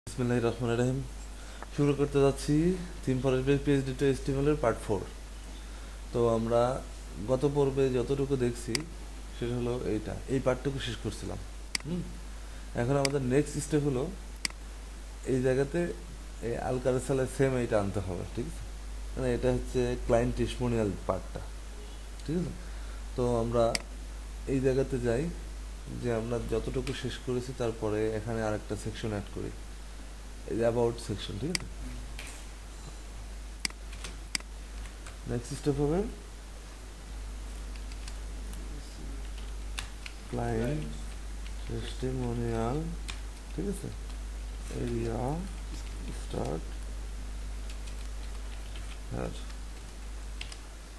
বিসমিল্লাহির রহমানির রহিম। শুরু করতে যাচ্ছি থিম ফর পিএইচডি টু এস্টিমেলের পার্ট 4। তো আমরা গত পর্বে যতটুকু দেখছি সেটা হলো এই পার্টটুকু শেষ করছিলাম। এখন আমাদের নেক্সট স্টেপ হলো এই জায়গাতে এই আলকারেসালের সেম এইটা আনতে হবে, ঠিক আছে? মানে এটা হচ্ছে ক্লায়েন্ট টেস্টিমোনিয়াল পার্টটা, ঠিক আছে? তো আমরা এই জায়গাতে যাই যে আমরা যতটুকু শেষ করেছি তারপরে এখানে আরেকটা সেকশন অ্যাড করি, এই অ্যাবাউট সেকশন, ঠিক আছে? নেক্সট স্টেপ হবে ক্লায়েন্ট টেস্টিমোনিয়াল, ঠিক আছে? এরিয়া স্টার্ট হ্যাঁ,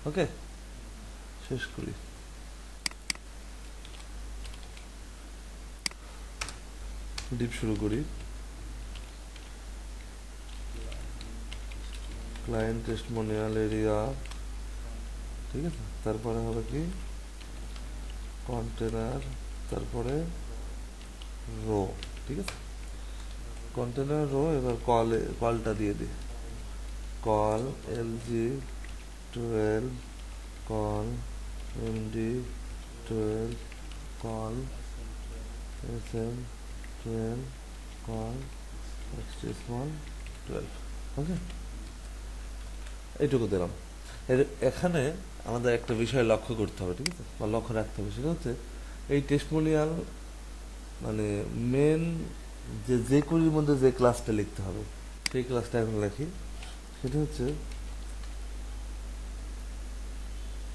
ওকে, শেষ করি। ডিপ শুরু করি। ক্লায়েন্ট টেস্টিমোনিয়াল এরিয়া, ঠিক আছে? তারপরে হবে কি কন্টেনার, তারপরে রো, ঠিক আছে? কন্টেনার রো, এবার কলটা দিয়ে দিই। Call LG 12, call MD 12, call SM 12, call XT small 12। ওকে, এইটুকু দিলাম। এখানে আমাদের একটা বিষয় লক্ষ্য করতে হবে, ঠিক আছে, বা লক্ষ্য রাখতে হবে, সেটা হচ্ছে এই টেস্টিমোনিয়াল মানে মেন যে কুড়ির মধ্যে যে ক্লাসটা লিখতে হবে সেই ক্লাসটা এখন লিখি। সেটা হচ্ছে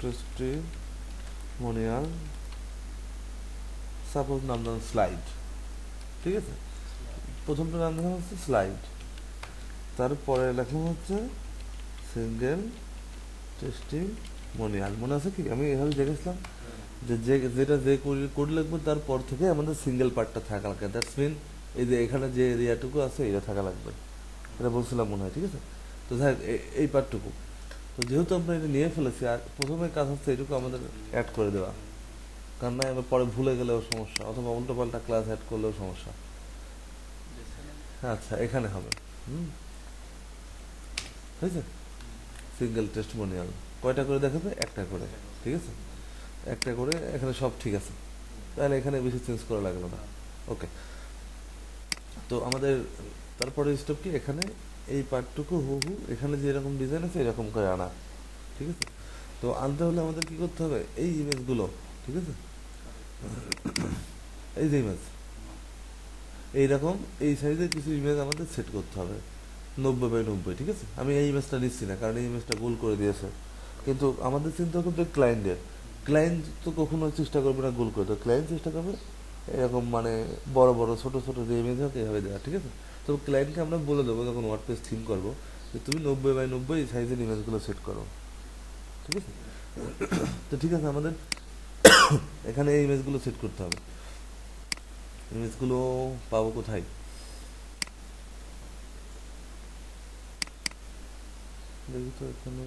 টেস্টিমোনিয়াল, সাপোজ নাম দিলাম স্লাইড, ঠিক আছে? প্রথমটা নাম দিলাম হচ্ছে স্লাইড, তারপরে লেখা হচ্ছে সিঙ্গেল টেস্টিমোনিয়াল। মনে আছে কি আমি এভাবে দেখেছিলাম যেটা যে কোড লিখবো তারপর থেকে আমাদের সিঙ্গেল পার্টটা থাকা লাগবে। দ্যাটস মিন এই যে এখানে যে এরিয়াটুকু আছে এটা থাকা লাগবে, এটা বলছিলাম মনে হয়, ঠিক আছে? তো যাই এই পার্টটুকু, তো যেহেতু আমরা এটা নিয়ে ফেলেছি, আর প্রথমে কাজ হচ্ছে এটুকু আমাদের অ্যাড করে দেওয়া, কারণ না আমরা পরে ভুলে গেলেও সমস্যা, অথবা উল্টো পাল্টা ক্লাস অ্যাড করলেও সমস্যা। আচ্ছা, এখানে হবে হয়েছে সিঙ্গেল টেস্টিমোনিয়াল। কয়টা করে দেখাবে? একটা করে, ঠিক আছে? একটা করে, এখানে সব ঠিক আছে, তাহলে এখানে বেশি চেঞ্জ করা লাগলো না। ওকে, তো আমাদের তারপরে স্টেপ কি, এখানে এই পার্টটুকু হু এখানে যে এরকম ডিজাইন আছে এরকম করে আনা, ঠিক আছে? তো আনতে হলে আমাদের কি করতে হবে, এই ইমেজগুলো, ঠিক আছে, এই যে ইমেজ এইরকম এই সাইজের কিছু ইমেজ আমাদের সেট করতে হবে 90/90, ঠিক আছে? আমি এই ইমেজটা নিচ্ছি না কারণ এই ইমেজটা গোল করে দিয়েছে, কিন্তু আমাদের চিন্তা করতে ক্লায়েন্টের, ক্লায়েন্ট তো কখনো চেষ্টা করবে না গোল করে, তো ক্লায়েন্ট চেষ্টা করবে এরকম মানে বড় বড় ছোট ছোট যে ইমেজ হোক এভাবে দেওয়া, ঠিক আছে? তো ক্লায়েন্টকে আমরা বলে দেবো যখন ওয়ার্ডপ্রেস থিম করবো যে তুমি 90/90 সাইজের ইমেজগুলো সেট করো, ঠিক আছে? তো ঠিক আছে, আমাদের এখানে এই ইমেজগুলো সেট করতে হবে। ইমেজগুলো পাবো কোথায়? দেখি তো, এখানে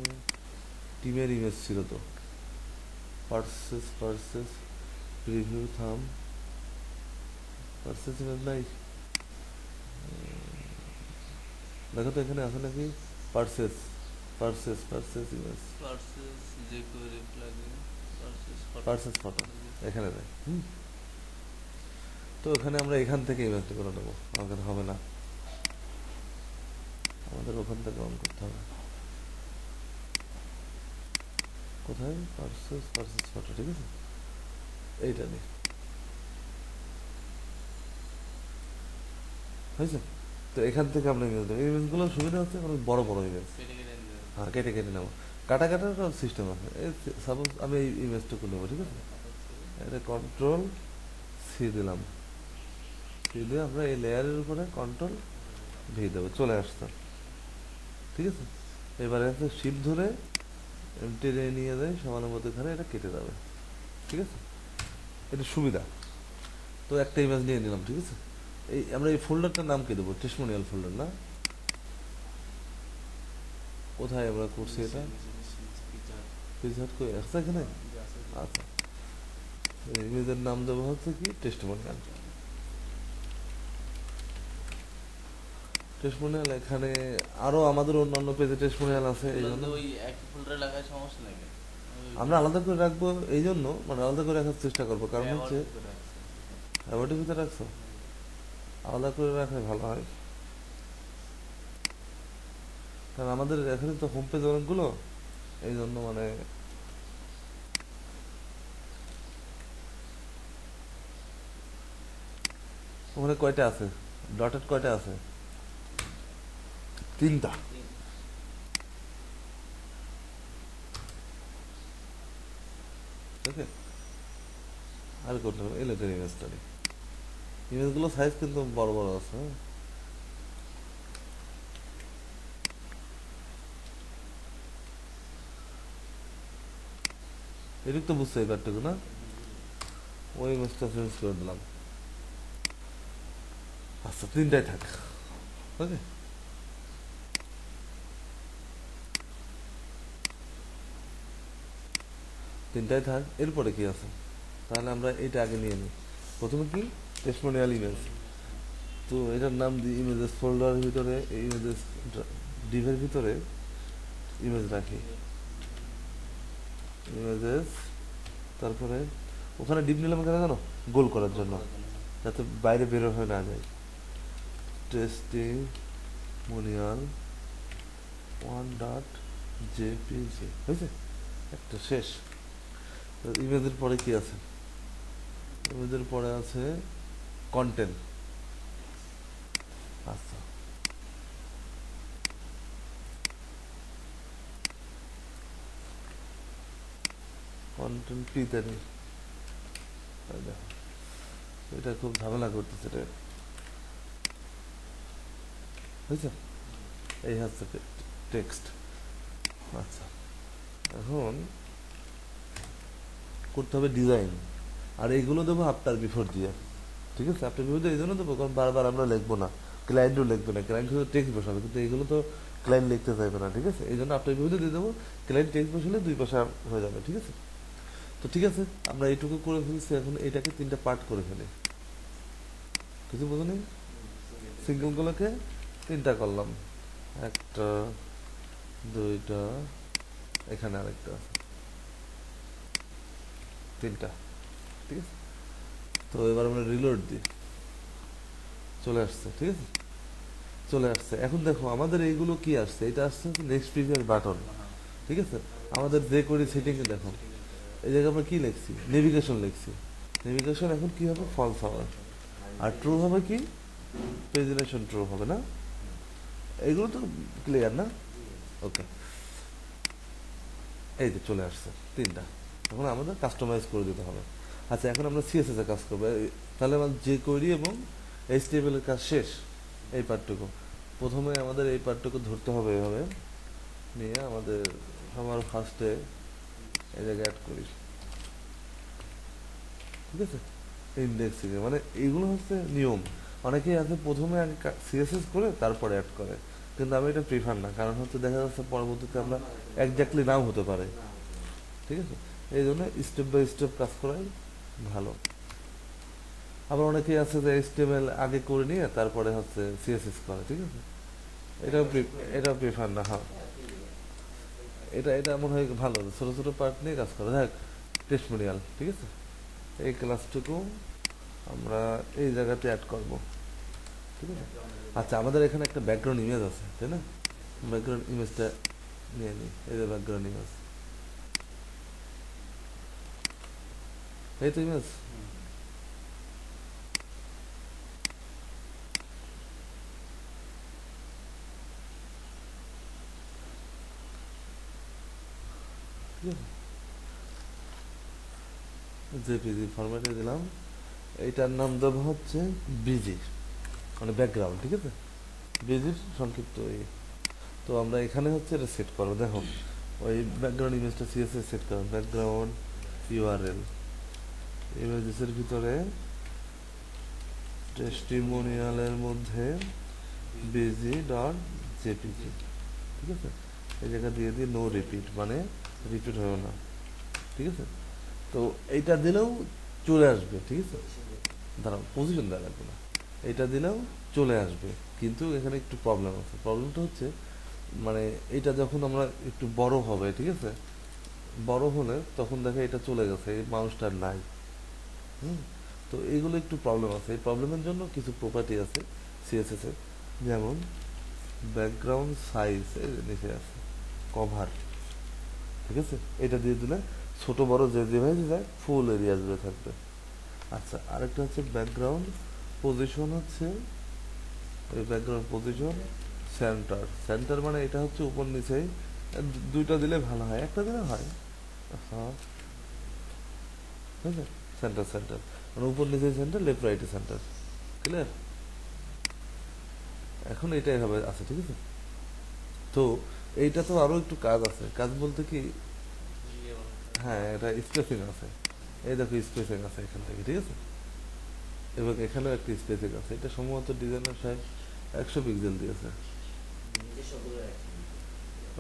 টিমের ইমেজ ছিল তো, পার্সেস প্রিভিউ থাম, পার্সেস ইমেজ নাই। দেখো তো এখানে আছে নাকি purchase, purchase image, purchase photo এখানে নেই। তো এখানে আমরা এখান থেকে ইমেজটা করে নেবো, আমাদের হবে না, আমাদের ওখান থেকে অন করতে হবে। কোথায়? পার্সেস ফটো, ঠিক আছে, এইটা নেই, হয়েছে? তো এখান থেকে আমরা ইমেজ দেবো। ইমেজগুলো সুবিধা হচ্ছে অনেক বড় বড় ইমেজ, হ্যাঁ কেটে কেটে নেবো, কাটা কাটার সিস্টেম আছে। এই সাপোজ আমি এই ইমেজটুকু নেবো, ঠিক আছে, এটা কন্ট্রোল সি দিলাম, সি দিয়ে আমরা এই লেয়ারের উপরে কন্ট্রোল ভি দেবো, চলে আসতো, ঠিক আছে? এবারে হচ্ছে শিপ ধরে টেনে নিয়ে যায় সমানের মধ্যে ধরে এটা কেটে যাবে, ঠিক আছে? এটা সুবিধা। তো একটা ইমেজ নিয়ে নিলাম, ঠিক আছে? এই আমরা এই ফোল্ডারটার নাম কি দেবো? টেস্টিমোনিয়াল ফোল্ডার না? কোথায় আমরা করছি এটা? পিজহাট করে আসছে এখানে। আচ্ছা, ইমেজের নাম দেবো হচ্ছে কি টেস্টিমোনিয়াল। টেস্টিমোনিয়াল এখানে আরো আমাদের অন্যান্য পেজে টেস্টিমোনিয়াল আছে, এই জন্য ওই একই ফোল্ডারে লাগায় সমস্যা নাকি? আমরা আলাদা করে রাখবো, এই জন্য মানে আলাদা করে রাখার চেষ্টা করবো, কারণ হচ্ছে অ্যাওয়ার্ডের ভিতরে রাখছো, আলাদা করে রাখলে ভালো হয়। কারণ আমাদের এখানে তো হোম পেজ অনেকগুলো, এই জন্য মানে ওখানে কয়টা আছে, ডটেড কয়টা আছে? 3টা। ওকে, আর করতে হবে এলিটের ইমেজ স্টাডি। ইমেজগুলো সাইজ কিন্তু বড় বড় আছে, হ্যাঁ? এদিক তো বুঝছো এই ব্যাপারটুকু না, ওই ইমেজটা চেঞ্জ করে দিলাম। আচ্ছা 3টাই থাক, ওকে। 3টাই থাক, এরপরে কি আছে? তাহলে আমরা এটা আগে নিয়ে নিই। প্রথমে কি, টেস্টিমোনিয়াল ইমেজ। তো এটার নাম দিই ইমেজেস ফোল্ডারের ভিতরে, ইমেজেস ডিভের ভিতরে ইমেজ রাখি, ইমেজেস। তারপরে ওখানে ডিপ নিলাম কেন জানো? গোল করার জন্য, যাতে বাইরে বেরো হয়ে না যায়। টেস্টিমোনিয়াল 1.jpg হয়েছে, একটা শেষ। ইমেজের পরে কি আছে? ইমেজের পরে আছে কন্টেন্ট। আচ্ছা, কন্টেন্ট পিতে নেই, দেখো এটা খুব ঝামেলা করতেছে এটা, বুঝছো? এই হচ্ছে টেক্সট। আচ্ছা, এখন করতে হবে ডিজাইন, আর এইগুলো দেবো আফটার বিফোর দিয়ে, ঠিক আছে? আফটার বিফোর দিয়ে এই জন্য দেবো কারণ বারবার আমরা লিখবো না, ক্লায়েন্টও লিখবে না, ক্লায়েন্ট শুধু টেক্সট বসাবে, কিন্তু এইগুলো তো ক্লায়েন্ট লিখতে চাইবে না, ঠিক আছে? এই জন্য আফটার বিফোর দিয়ে দেবো, ক্লায়েন্ট টেক্সট বসালে 2 পয়সা হয়ে যাবে, ঠিক আছে? তো ঠিক আছে, আমরা এইটুকু করে ফেলছি, এখন এটাকে 3টা পার্ট করে ফেলি। কিছু বোঝো নেই, সিঙ্গেলগুলোকে 3টা করলাম, একটা, 2টা, এখানে আরেকটা, 3টা, ঠিক আছে? তো এবার আমরা রিলোড দিই, চলে আসছে, ঠিক আছে? চলে আসছে। এখন দেখো আমাদের এইগুলো কি আসছে, এটা আসছে নেক্সট প্রিভিয়াস বাটন, ঠিক আছে? আমাদের যে করি সেটিং এ দেখো, এই জায়গায় আমরা কি লিখছি, নেভিগেশন লিখছি। নেভিগেশন এখন কি হবে, ফলস হবে, আর ট্রু হবে কি, প্রেজেন্টেশন ট্রু হবে না? এইগুলো তো ক্লিয়ার না? ওকে, এই যে চলে আসছে 3টা। এখন আমাদের কাস্টমাইজ করে দিতে হবে। আচ্ছা, এখন আমরা সিএসএস এর কাজ করবো, তাহলে আমাদের যে কোয়েরি এবং এইচটিএমএল এর কাজ শেষ, এই পার্টটুকু। প্রথমে আমাদের এই পার্টটুকু ধরতে হবে, এভাবে নিয়ে আমাদের সবার ফার্স্টে এই জায়গায় অ্যাড করি, ঠিক আছে? ইন্ডেক্সিং মানে এইগুলো হচ্ছে নিয়ম। অনেকেই আছে প্রথমে আগে সিএসএস করে তারপরে অ্যাড করে, কিন্তু আমি এটা প্রিফার না, কারণ হচ্ছে দেখা যাচ্ছে পরবর্তীতে আমরা একজাক্টলি নাও হতে পারে, ঠিক আছে? এই জন্য স্টেপ বাই স্টেপ কাজ করাই ভালো। আবার অনেকেই আছে যে এইচটিএমএল আগে করে নিয়ে তারপরে হচ্ছে সিএসএস করে, ঠিক আছে? এটাও প্রিফার না, হ্যাঁ। এটা এটা মনে হয় ভালো, ছোট ছোট পার্ট নিয়ে কাজ করা। দেখ, টেস্টিমোনিয়াল, ঠিক আছে? এই ক্লাসটুকু আমরা এই জায়গাতে অ্যাড করব, ঠিক আছে? আচ্ছা, আমাদের এখানে একটা ব্যাকগ্রাউন্ড ইমেজ আছে, তাই না? ব্যাকগ্রাউন্ড ইমেজটা নিয়ে নিই, এই যে ব্যাকগ্রাউন্ড ইমেজ, এই তো ইমেজ। ঠিক আছে, জেপিজি ফরম্যাটে দিলাম। এইটার নাম দেবো হচ্ছে বিজি, মানে ব্যাকগ্রাউন্ড, ঠিক আছে? বিজির সংক্ষিপ্ত এই। তো আমরা এখানে হচ্ছে এটা সেট করবো, দেখো ওই ব্যাকগ্রাউন্ড ইমেজটা সিএসএস সেট করো, ব্যাকগ্রাউন্ড ইউআরএল, ইমেজেসের ভিতরে টেস্টিমোনিয়ালের মধ্যে বিজি ডট জেপিজি, ঠিক আছে? এই জায়গা দিয়ে দিয়ে নো রিপিট, মানে রিপিট হবে না, ঠিক আছে? তো এইটা দিলেও চলে আসবে, ঠিক আছে? দাঁড়াও, পজিশন দেওয়া লাগবে না, এইটা দিলেও চলে আসবে। কিন্তু এখানে একটু প্রবলেম আছে। প্রবলেমটা হচ্ছে মানে এটা যখন আমরা একটু বড় হবে, ঠিক আছে, বড় হলে তখন দেখে এটা চলে গেছে, এই মানুষটা আর নাই। হুম। তো এইগুলো একটু প্রবলেম আছে। এই প্রবলেমের জন্য কিছু প্রপার্টি আছে সিএসএস এর, যেমন ব্যাকগ্রাউন্ড সাইজ এর নিচে আছে কভার, ঠিক আছে, এটা দিয়ে দিলে ছোট বড় যে যেভাবে যায় ফুল এরিয়া জুড়ে থাকবে। আচ্ছা, আরেকটা হচ্ছে ব্যাকগ্রাউন্ড পজিশন, হচ্ছে এই ব্যাকগ্রাউন্ড পজিশন সেন্টার। সেন্টার মানে এটা হচ্ছে উপর নিচেই, দুইটা দিলে ভালো হয়, একটা দিলে হয়। হ্যাঁ, ঠিক আছে, সেন্টার সেন্টার মানে উপর নিচে সেন্টার, লেফট রাইটে সেন্টার। ক্লিয়ার? এখন এটা এভাবে আছে, ঠিক আছে। তো এইটা তো আরো একটু কাজ আছে। কাজ বলতে কি, হ্যাঁ, এটা স্পেসিং আছে। এই দেখো স্পেসিং আছে এখান থেকে, ঠিক আছে, এবং এখানেও একটা স্পেসিং আছে। এটা সম্ভবত ডিজাইনার সাহেব 100 পিক্সেল দিয়েছে,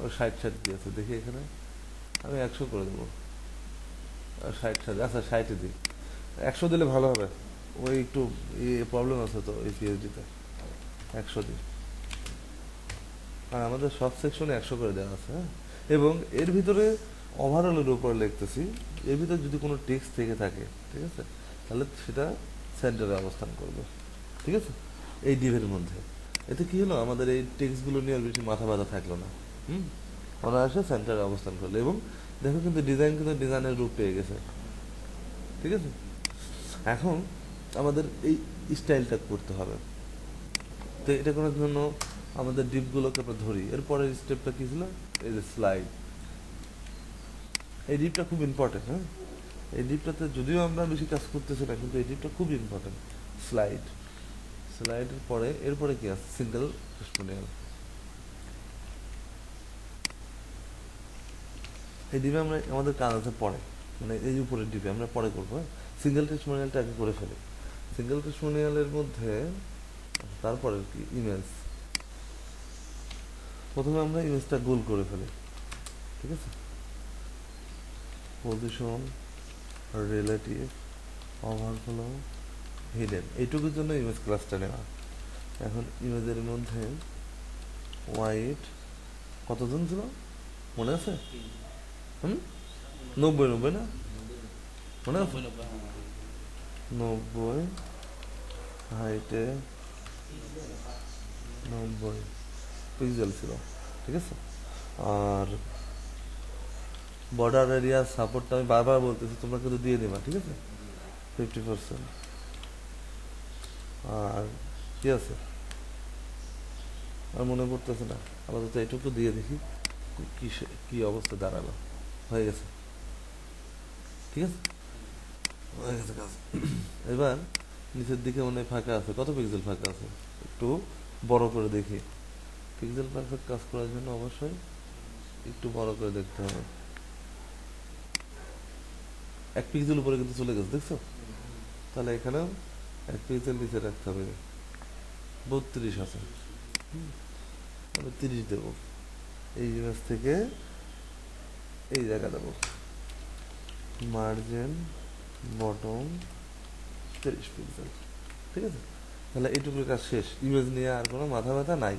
ও 60 দিয়েছে। দেখি এখানে আমি 100 করে দেবো। 60, আচ্ছা 60 দিই। 100 দিলে ভালো হবে, ওই একটু প্রবলেম আছে তো এই পিএইচডিতে। 100 দিই, আর আমাদের সব সেকশনে 100 করে দেওয়া আছে, হ্যাঁ। এবং এর ভিতরে ওভারঅলের উপরে লিখতেছি, এর ভিতরে যদি কোনো টেক্সট থেকে থাকে, ঠিক আছে, তাহলে সেটা সেন্টারে অবস্থান করবে, ঠিক আছে, এই ডিভের মধ্যে। এতে কি হলো, আমাদের এই টেক্সটগুলো নিয়ে আর বেশি মাথা ব্যথা থাকলো না। হুম। অনায়াসে সেন্টারে অবস্থান করলো, এবং দেখো কিন্তু ডিজাইন কিন্তু ডিজাইনের রূপ পেয়ে গেছে, ঠিক আছে। এখন আমাদের এই স্টাইলটা করতে হবে। তো এটা করার জন্য আমাদের ডিপগুলোকে আমরা ধরি। এরপরের স্টেপটা কি ছিল, এই যে স্লাইড। এই ডিপটা খুব ইম্পর্টেন্ট, হ্যাঁ। এই ডিপটাতে যদিও আমরা বেশি কাজ করতেছি না, কিন্তু এই ডিপটা খুব ইম্পর্টেন্ট। স্লাইড, স্লাইডের পরে এরপরে কি আছে, সিঙ্গেল টেস্টিমোনিয়াল। এই ডিপে আমরা আমাদের কাজ আছে পরে, মানে এই উপরের ডিপে আমরা পরে করবো, হ্যাঁ। সিঙ্গেল টেস্টিমোনিয়ালটা আগে করে ফেলি। সিঙ্গেল টেস্টিমোনিয়ালের মধ্যে তারপরে কি, ইমেজ। প্রথমে আমরা ইমেজটা গোল করে ফেলি, ঠিক আছে, পজিশন, রিলেটিভ, ওভারফ্লো, হিডেন, এইটুকুর জন্য ইমেজ ক্লাসটা নেওয়া। এখন ইমেজের মধ্যে হোয়াইট কতজন ছিল মনে আছে? হুম, 90 না, মনে আছে? 90, হাইটে 90 পিক্সেল ছিল, ঠিক আছে। আর বর্ডার এরিয়া সাপোর্টটা আমি বারবার বলতেছি, তোমরা কিন্তু দিয়ে দিবা, ঠিক আছে, 50%। আর কি আছে আর মনে পড়তেছে না, আপাতত এইটুকু দিয়ে দেখি কি কি অবস্থা দাঁড়ালো। হয়ে গেছে, ঠিক আছে, হয়ে গেছে কাজ। এবার নিচের দিকে মনে হয় ফাঁকা আছে, কত পিক্সেল ফাঁকা আছে একটু বড় করে দেখি। পিক্সেল পারফেক্ট কাজ করার জন্য অবশ্যই একটু বড় করে দেখতে হবে। 1 পিক্সেল উপরে কিন্তু চলে গেছে, দেখছো? তাহলে এখানেও 1 পিক্সেল নিচে রাখতে হবে। 32 আছে, আমি 30 দেবো। এই ইমেজ থেকে এই জায়গা দেবো, মার্জিন বটম 30 পিক্সেল, ঠিক আছে। তাহলে এইটুকুর কাজ শেষ। ইমেজ নিয়ে আর কোনো মাথা ব্যথা নাই।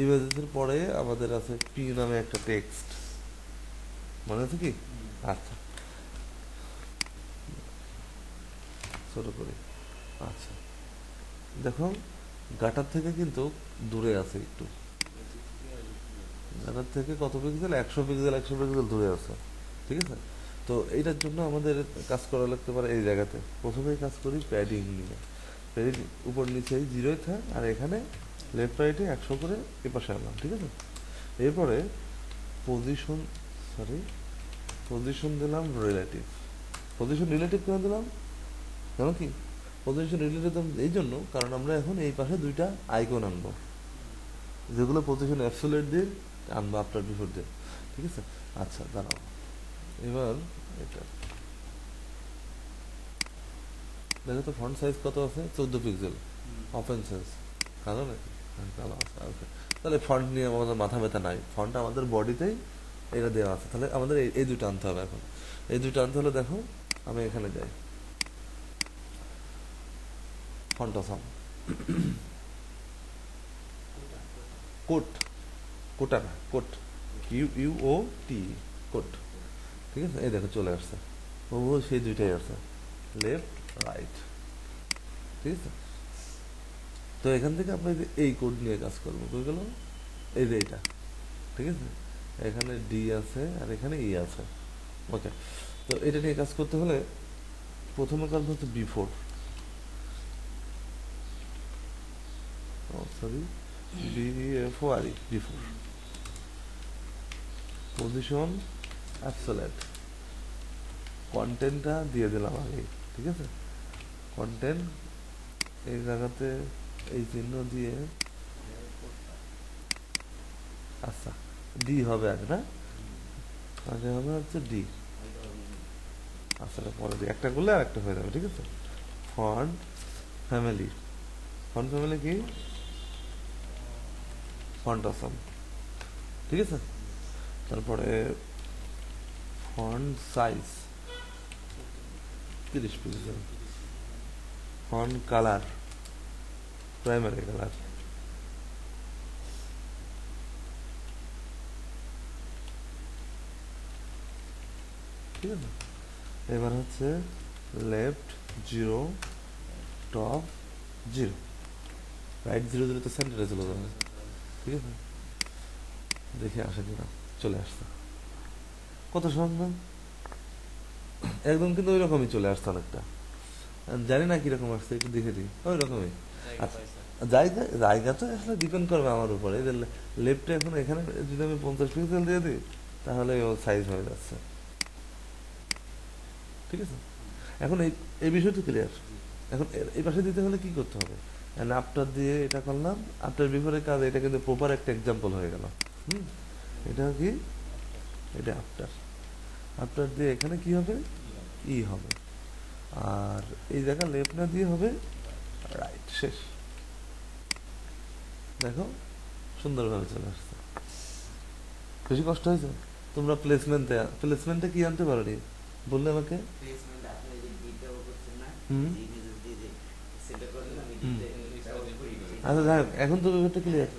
ইমেজের পরে আমাদের আছে পি নামে একটা টেক্সট, মনে আছে কি? আচ্ছা, ছোট করে। আচ্ছা, দেখো গাটার থেকে কিন্তু দূরে আছে একটু, গাটার থেকে কত পিক্সেল, 100 পিক্সেল, 100 পিক্সেল দূরে আছে, ঠিক আছে। তো এইটার জন্য আমাদের কাজ করা লাগতে পারে এই জায়গাতে। প্রথমেই কাজ করি প্যাডিং নিয়ে। প্যাডিং উপর নিচে 0 থাকে, আর এখানে লেফট রাইটে 100 করে এপাশে আনলাম, ঠিক আছে। এরপরে পজিশন, পজিশন দিলাম রিলেটিভ। পজিশন রিলেটিভ কেন দিলাম জানো কি? পজিশন রিলেটিভ এই জন্য, কারণ আমরা এখন এই পাশে দুইটা আইকন আনবো, যেগুলো পজিশন অ্যাবসোলিউট দিয়ে আনবো, আফটার বিফোর দিয়ে, ঠিক আছে। আচ্ছা দাঁড়াও, এবার এটা দেখো তো ফন্ট সাইজ কত আছে, 14 পিক্সেল। ওপেন সাইজ কালো নাকি? হ্যাঁ, কালো আছে, ওকে। তাহলে ফন্ট নিয়ে আমাদের মাথা ব্যথা নাই, ফন্ট আমাদের বডিতেই এটা দেওয়া আছে। তাহলে আমাদের এই দুটো আনতে হবে। এখন এই দুটো আনতে হলে দেখো, আমি এখানে যাই, ফন্ট অসাম, কোট, কোটা না, কোট, QUOT, কোট। ঠিক আছে, এই দেখো চলে আসছে, ও সেই দুইটাই আসছে, লেফট রাইট। ঠিক আছে, তো এখান থেকে আমরা এই কোড নিয়ে কাজ করবো, কই গেল, এই যে এইটা। ঠিক আছে, এখানে ডি আছে আর এখানে ই আছে। ওকে, তো এটা নিয়ে কাজ করতে হলে প্রথমে কাজ হচ্ছে before, sorry, BFORE, before position absolute, কন্টেন্টটা দিয়ে দিলাম আগে। ঠিক আছে, কন্টেন্ট এই জায়গাতে এই চিহ্ন দিয়ে, আচ্ছা ডি হবে আগে না, আগে হবে হচ্ছে ডি, আচ্ছা পরে দিই, একটা করলে আর একটা হয়ে যাবে। ঠিক আছে, ফন্ট ফ্যামিলি, ফন্ট ফ্যামিলি কি, ফন্ট আসাম। ঠিক আছে, তারপরে font size 30 pixel, font colour primary colour, ঠিক আছে। এবার হচ্ছে লেফট 0, টপ 0, রাইট 0 দিলে তো সেন্টারে চলে যাবে। ঠিক আছে, দেখে আসে কিনা, চলে আসছে, কত সহজ না একদম, কিন্তু ওই রকমই চলে আসছে অনেকটা, জানি না কিরকম আসছে, একটু দেখে দিই, ওই রকমই। আচ্ছা, জায়গা জায়গা তো আসলে ডিপেন্ড করবে আমার উপরে, এই যে লেফটে এখন এখানে যদি আমি 50 পিক্সেল দিয়ে দিই তাহলে ও সাইজ হয়ে যাচ্ছে। ঠিক আছে, এখন এই বিষয়টা ক্লিয়ার। এখন এই পাশে দিতে হলে কি করতে হবে, আফটার দিয়ে এটা করলাম, আফটার বিফোরের কাজ, এটা কিন্তু প্রপার একটা এক্সাম্পল হয়ে গেল। হুম, এটা কি, এটা আফটার, আফটার দিয়ে এখানে কি হবে, ই হবে, আর এই জায়গা লেফট না দিয়ে হবে রাইট, শেষ। দেখো সুন্দরভাবে চলে আসছে, বেশি কষ্ট হয়েছে। তোমরা প্লেসমেন্টে কি আনতে পারো নি বললে আমাকে। হুম হুম, আচ্ছা যাই হোক, এখন তো ব্যাপারটা ক্লিয়ার,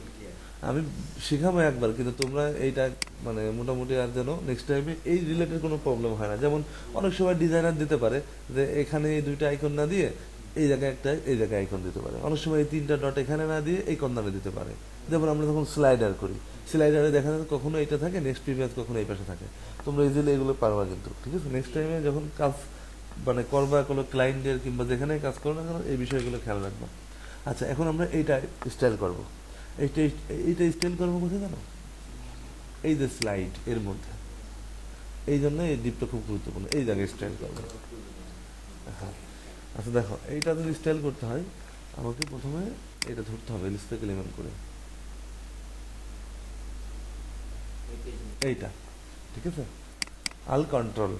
আমি শিখাবো একবার, কিন্তু তোমরা এইটা মানে মোটামুটি আর যেন নেক্সট টাইমে এই রিলেটেড কোনো প্রবলেম হয় না। যেমন অনেক সময় ডিজাইনার দিতে পারে যে এখানে এই দুইটা আইকন না দিয়ে এই জায়গায় একটা, এই জায়গায় আইকন দিতে পারে, অনেক সময় এই 3টা ডট এখানে না দিয়ে এই কর্নারে দিতে পারে। যেমন আমরা যখন স্লাইডার করি, স্লাইডারে দেখা যায় কখনো এটা থাকে, নেক্সট প্রিভিয়াস কখনো এই পাশে থাকে, তোমরা ইজিলি এগুলো পারবা কিন্তু। ঠিক আছে, নেক্সট টাইমে যখন কাজ মানে করবা কোনো ক্লায়েন্টের কিংবা যেখানে কাজ করো না কেন, এই বিষয়গুলো খেয়াল রাখবা। আচ্ছা, এখন আমরা এইটা স্টাইল করবো, এইটা এইটা স্টাইল করবো কোথায় জানো, এই যে স্লাইড এর মধ্যে, এই জন্য এই ডিপটা খুব গুরুত্বপূর্ণ, এই জায়গায় স্টাইল করবো। হ্যাঁ, আচ্ছা দেখো, এইটা যদি স্টাইল করতে হয় আমাকে প্রথমে এটা ধরতে হবে স্পেক এলিমেন্ট করে, এইটা। ঠিক আছে, আল কন্ট্রোল,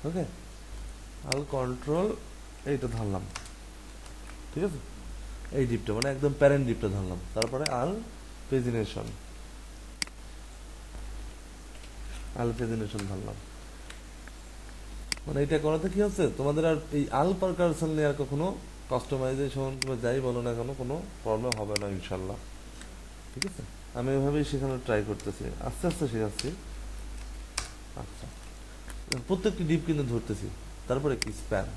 ওকে, আল কন্ট্রোল, এইটা ধরলাম। ঠিক আছে, এই ডিপটা মানে একদম প্যারেন্ট ডিপটা ধরলাম, তারপরে আল পেজিনেশন, আল পেজিনেশন ধরলাম। মানে এটা করাতে কি হচ্ছে, তোমাদের আর এই আল পার কার্সন নিয়ে আর কখনো কাস্টমাইজেশন কিংবা যাই বলো না কেন কোনো প্রবলেম হবে না ইনশাল্লাহ। ঠিক আছে, আমি ওইভাবেই শেখানোর ট্রাই করতেছি, আস্তে আস্তে শেখাচ্ছি। আচ্ছা, প্রত্যেকটি ডিপ কিন্তু ধরতেছি, তারপরে কি স্প্যান,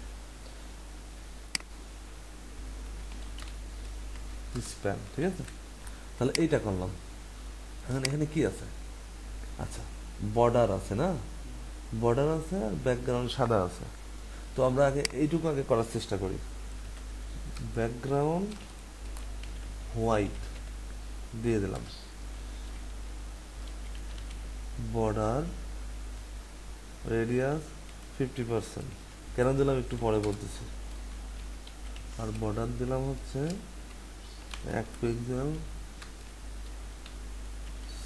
স্প্যান। ঠিক আছে, তাহলে এইটা করলাম। এখন এখানে কি আছে, আচ্ছা বর্ডার আছে না, বর্ডার আছে আর ব্যাকগ্রাউন্ড সাদা আছে। তো আমরা আগে এইটুকু আগে করার চেষ্টা করি, ব্যাকগ্রাউন্ড হোয়াইট দিয়ে দিলাম, বর্ডার রেডিয়াস 50%, কেন দিলাম একটু পরে বলতেছি। আর বর্ডার দিলাম হচ্ছে 1 pixel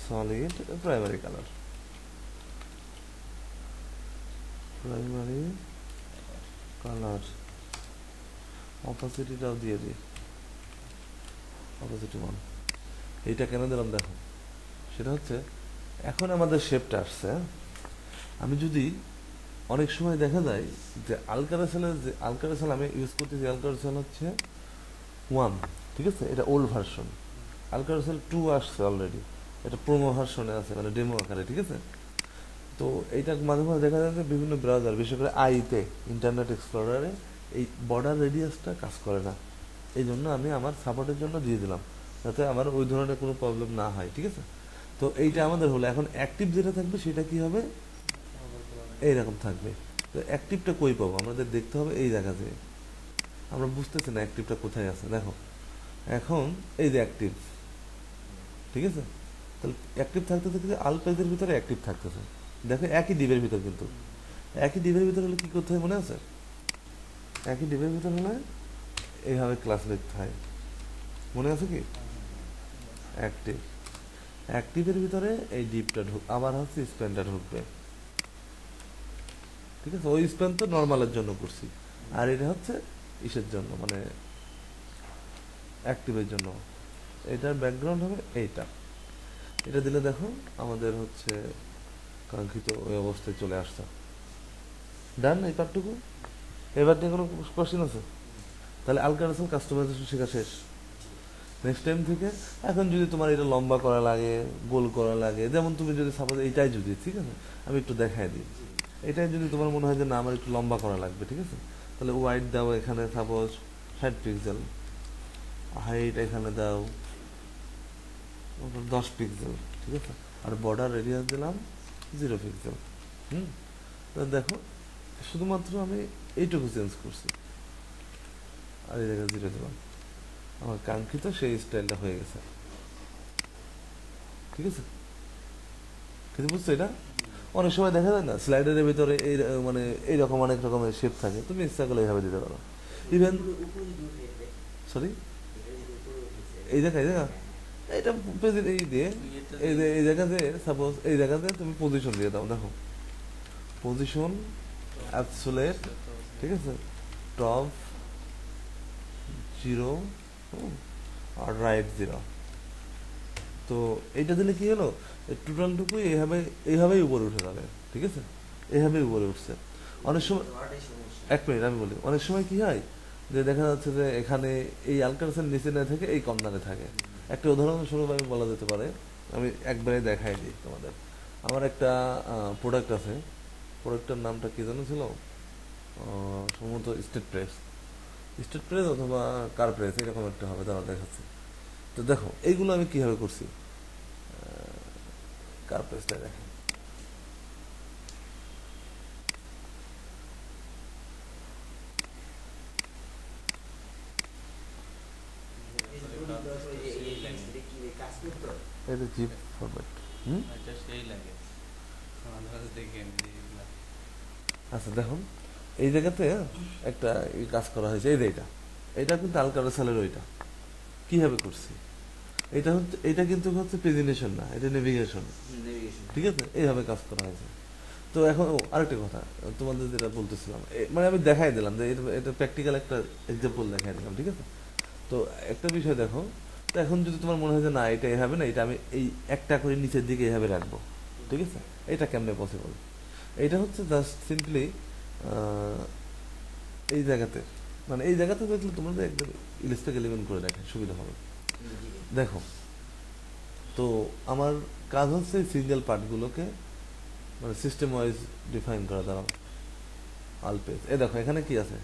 solid primary colour, primary colour, অপাসিটিটাও দিয়ে দিই, অপাসিটি 1। এইটা কেন দিলাম দেখো, সেটা হচ্ছে এখন আমাদের শেপটা আসছে, হ্যাঁ? আমি যদি অনেক সময় দেখা যায় যে আলকারাসেলের, যে আলকারাসেল আমি ইউজ করতেছি, আলকারাসেল হচ্ছে ওয়ান, ঠিক আছে, এটা ওল্ড ভার্সন। আলকারসেল 2 আসছে অলরেডি, এটা প্রোমো ভার্সনে আছে, মানে ডেমো আকারে, ঠিক আছে। তো এইটা মাঝে মাঝে দেখা যায় যে বিভিন্ন ব্রাউজার, বিশেষ করে আইতে, ইন্টারনেট এক্সপ্লোরারে এই বর্ডার রেডিয়াসটা কাজ করে না। এই জন্য আমি আমার সাপোর্টের জন্য দিয়ে দিলাম, যাতে আমার ওই ধরনের কোনো প্রবলেম না হয়, ঠিক আছে। তো এইটা আমাদের হলো। এখন অ্যাক্টিভ যেটা থাকবে সেটা কি হবে, এইরকম থাকবে। তো অ্যাক্টিভটা কই পাবো আমাদের দেখতে হবে, এই জায়গা থেকে। আমরা বুঝতেছি না অ্যাক্টিভটা কোথায় আছে। দেখো এখন এই যে অ্যাক্টিভ, ঠিক আছে, তাহলে অ্যাক্টিভ থাকতে থাকতে আল পেজের ভিতরে অ্যাক্টিভ থাকতেছে। দেখো একই ডিবের ভিতর, কিন্তু একই ডিবের ভিতর হলে কি করতে হয় মনে আছে, একই ডিবের ভিতর হলে এইভাবে ক্লাস লিখতে হয়, মনে আছে কি? অ্যাক্টিভ, অ্যাক্টিভের ভিতরে এই ডিপটা আবার হচ্ছে স্প্যানটা ঢুকবে, ঠিক আছে। ওই স্প্যান তো নর্মালের জন্য করছি, আর এটা হচ্ছে ইসের জন্য, মানে অ্যাক্টিভের জন্য। এটার ব্যাকগ্রাউন্ড হবে এইটা। এটা দিলে দেখো আমাদের হচ্ছে কাঙ্ক্ষিত ওই অবস্থায় চলে আসছে। ডান এই পার্টটুকু। এবার নিয়ে কোনো কোশ্চেন আছে? তাহলে আলকারাসেল কাস্টমাইজেশন শেখা শেষ। নেক্সট টাইম থেকে এখন যদি তোমার এটা লম্বা করা লাগে, গোল করা লাগে, যেমন তুমি যদি সাপোজ এইটাই যদি, ঠিক আছে, আমি একটু দেখাই দিই, এটাই যদি তোমার মনে হয় যে না আমার একটু লম্বা করা লাগবে, ঠিক আছে, তাহলে ওয়াইড দাও এখানে সাপোজ 60 পিক্সেল, হাইট এখানে দাও 10 পিক্সেল, ঠিক আছে, আর বর্ডার রেডিয়াস দিলাম 0 পিক্সেল। তো দেখো শুধুমাত্র আমি এইটুকু চেঞ্জ করছি, আর এই জায়গায় 0 দিলাম, আমার কাঙ্ক্ষিত সেই স্টাইলটা হয়ে গেছে, ঠিক আছে। কিন্তু বুঝছো এটা অনেক সময় দেখা যায় না স্লাইডারের ভিতরে এই মানে এইরকম অনেক রকমের শেপ থাকে, তুমি ইচ্ছা করলে এইভাবে দিতে পারো। ইভেন সরি এই জায়গা, এই জায়গা এটা এই দিয়ে এই যে এই জায়গাতে সাপোজ এই জায়গাতে তুমি পজিশন দিয়ে দাও। দেখো পজিশন অ্যাবসোলেট, ঠিক আছে, টপ 0 আর রাইট 0। তো এইটা দিলে কি হলো, টোটালটুকু এইভাবেই উপরে উঠে যাবে, ঠিক আছে, এইভাবেই উপরে উঠছে। অনেক সময়, এক মিনিট আমি বলি, অনেক সময় কি হয় যে দেখা যাচ্ছে যে এখানে এই আলকারসের নিচে না থেকে এই কর্নারে থাকে। একটা উদাহরণস্বরূপ আমি বলা যেতে পারে, আমি একবারে দেখাই দিই তোমাদের। আমার একটা প্রোডাক্ট আছে, প্রোডাক্টের নামটা কি জানো ছিল, সম্ভবত স্টেট প্রেস, স্টেট প্রেস অথবা কার প্রেস, এরকম একটা হবে, তারা দেখাচ্ছে। তো দেখো এইগুলো আমি কিভাবে করছি, কার প্রেসটা দেখেন, এটা জিপ ফরম্যাট। এটা সেই লাগে মাঝে মাঝে দেখি আমি এগুলা। আচ্ছা দেখুন এই জায়গাতে একটা কাজ করা হয়েছে, এই যে এটা, এটা কিন্তু আলকারসেলের ওইটা কিভাবে করছি, এটা হচ্ছে, এটা কিন্তু হচ্ছে প্রেজেন্টেশন না, এটা নেভিগেশন, ঠিক আছে, এইভাবে কাজ করা হয়েছে। তো এখন আরেকটা কথা তোমাদের যেটা বলতেছিলাম, মানে আমি দেখাই দিলাম যে এটা প্র্যাকটিক্যাল একটা এক্সাম্পল দেখাই দিলাম, ঠিক আছে। তো একটা বিষয় দেখো, তো এখন যদি তোমার মনে হয় যে না এটা এভাবে না, এটা আমি এই একটা করে নিচের দিকে এভাবে রাখবো, ঠিক আছে, এটা কেমনে পসিবল? এটা হচ্ছে জাস্ট সিম্পলি এই জায়গাতে, মানে এই জায়গাতে দেখলে তোমাদের একদম ইলিস্টিক এলিমেন্ট করে দেখে সুবিধা হবে। দেখো তো আমার কাজ হচ্ছে সিঙ্গেল পার্টগুলোকে মানে সিস্টেম ওয়াইজ ডিফাইন করা দ্বারা আলপেজ। এই দেখো এখানে কি আছে,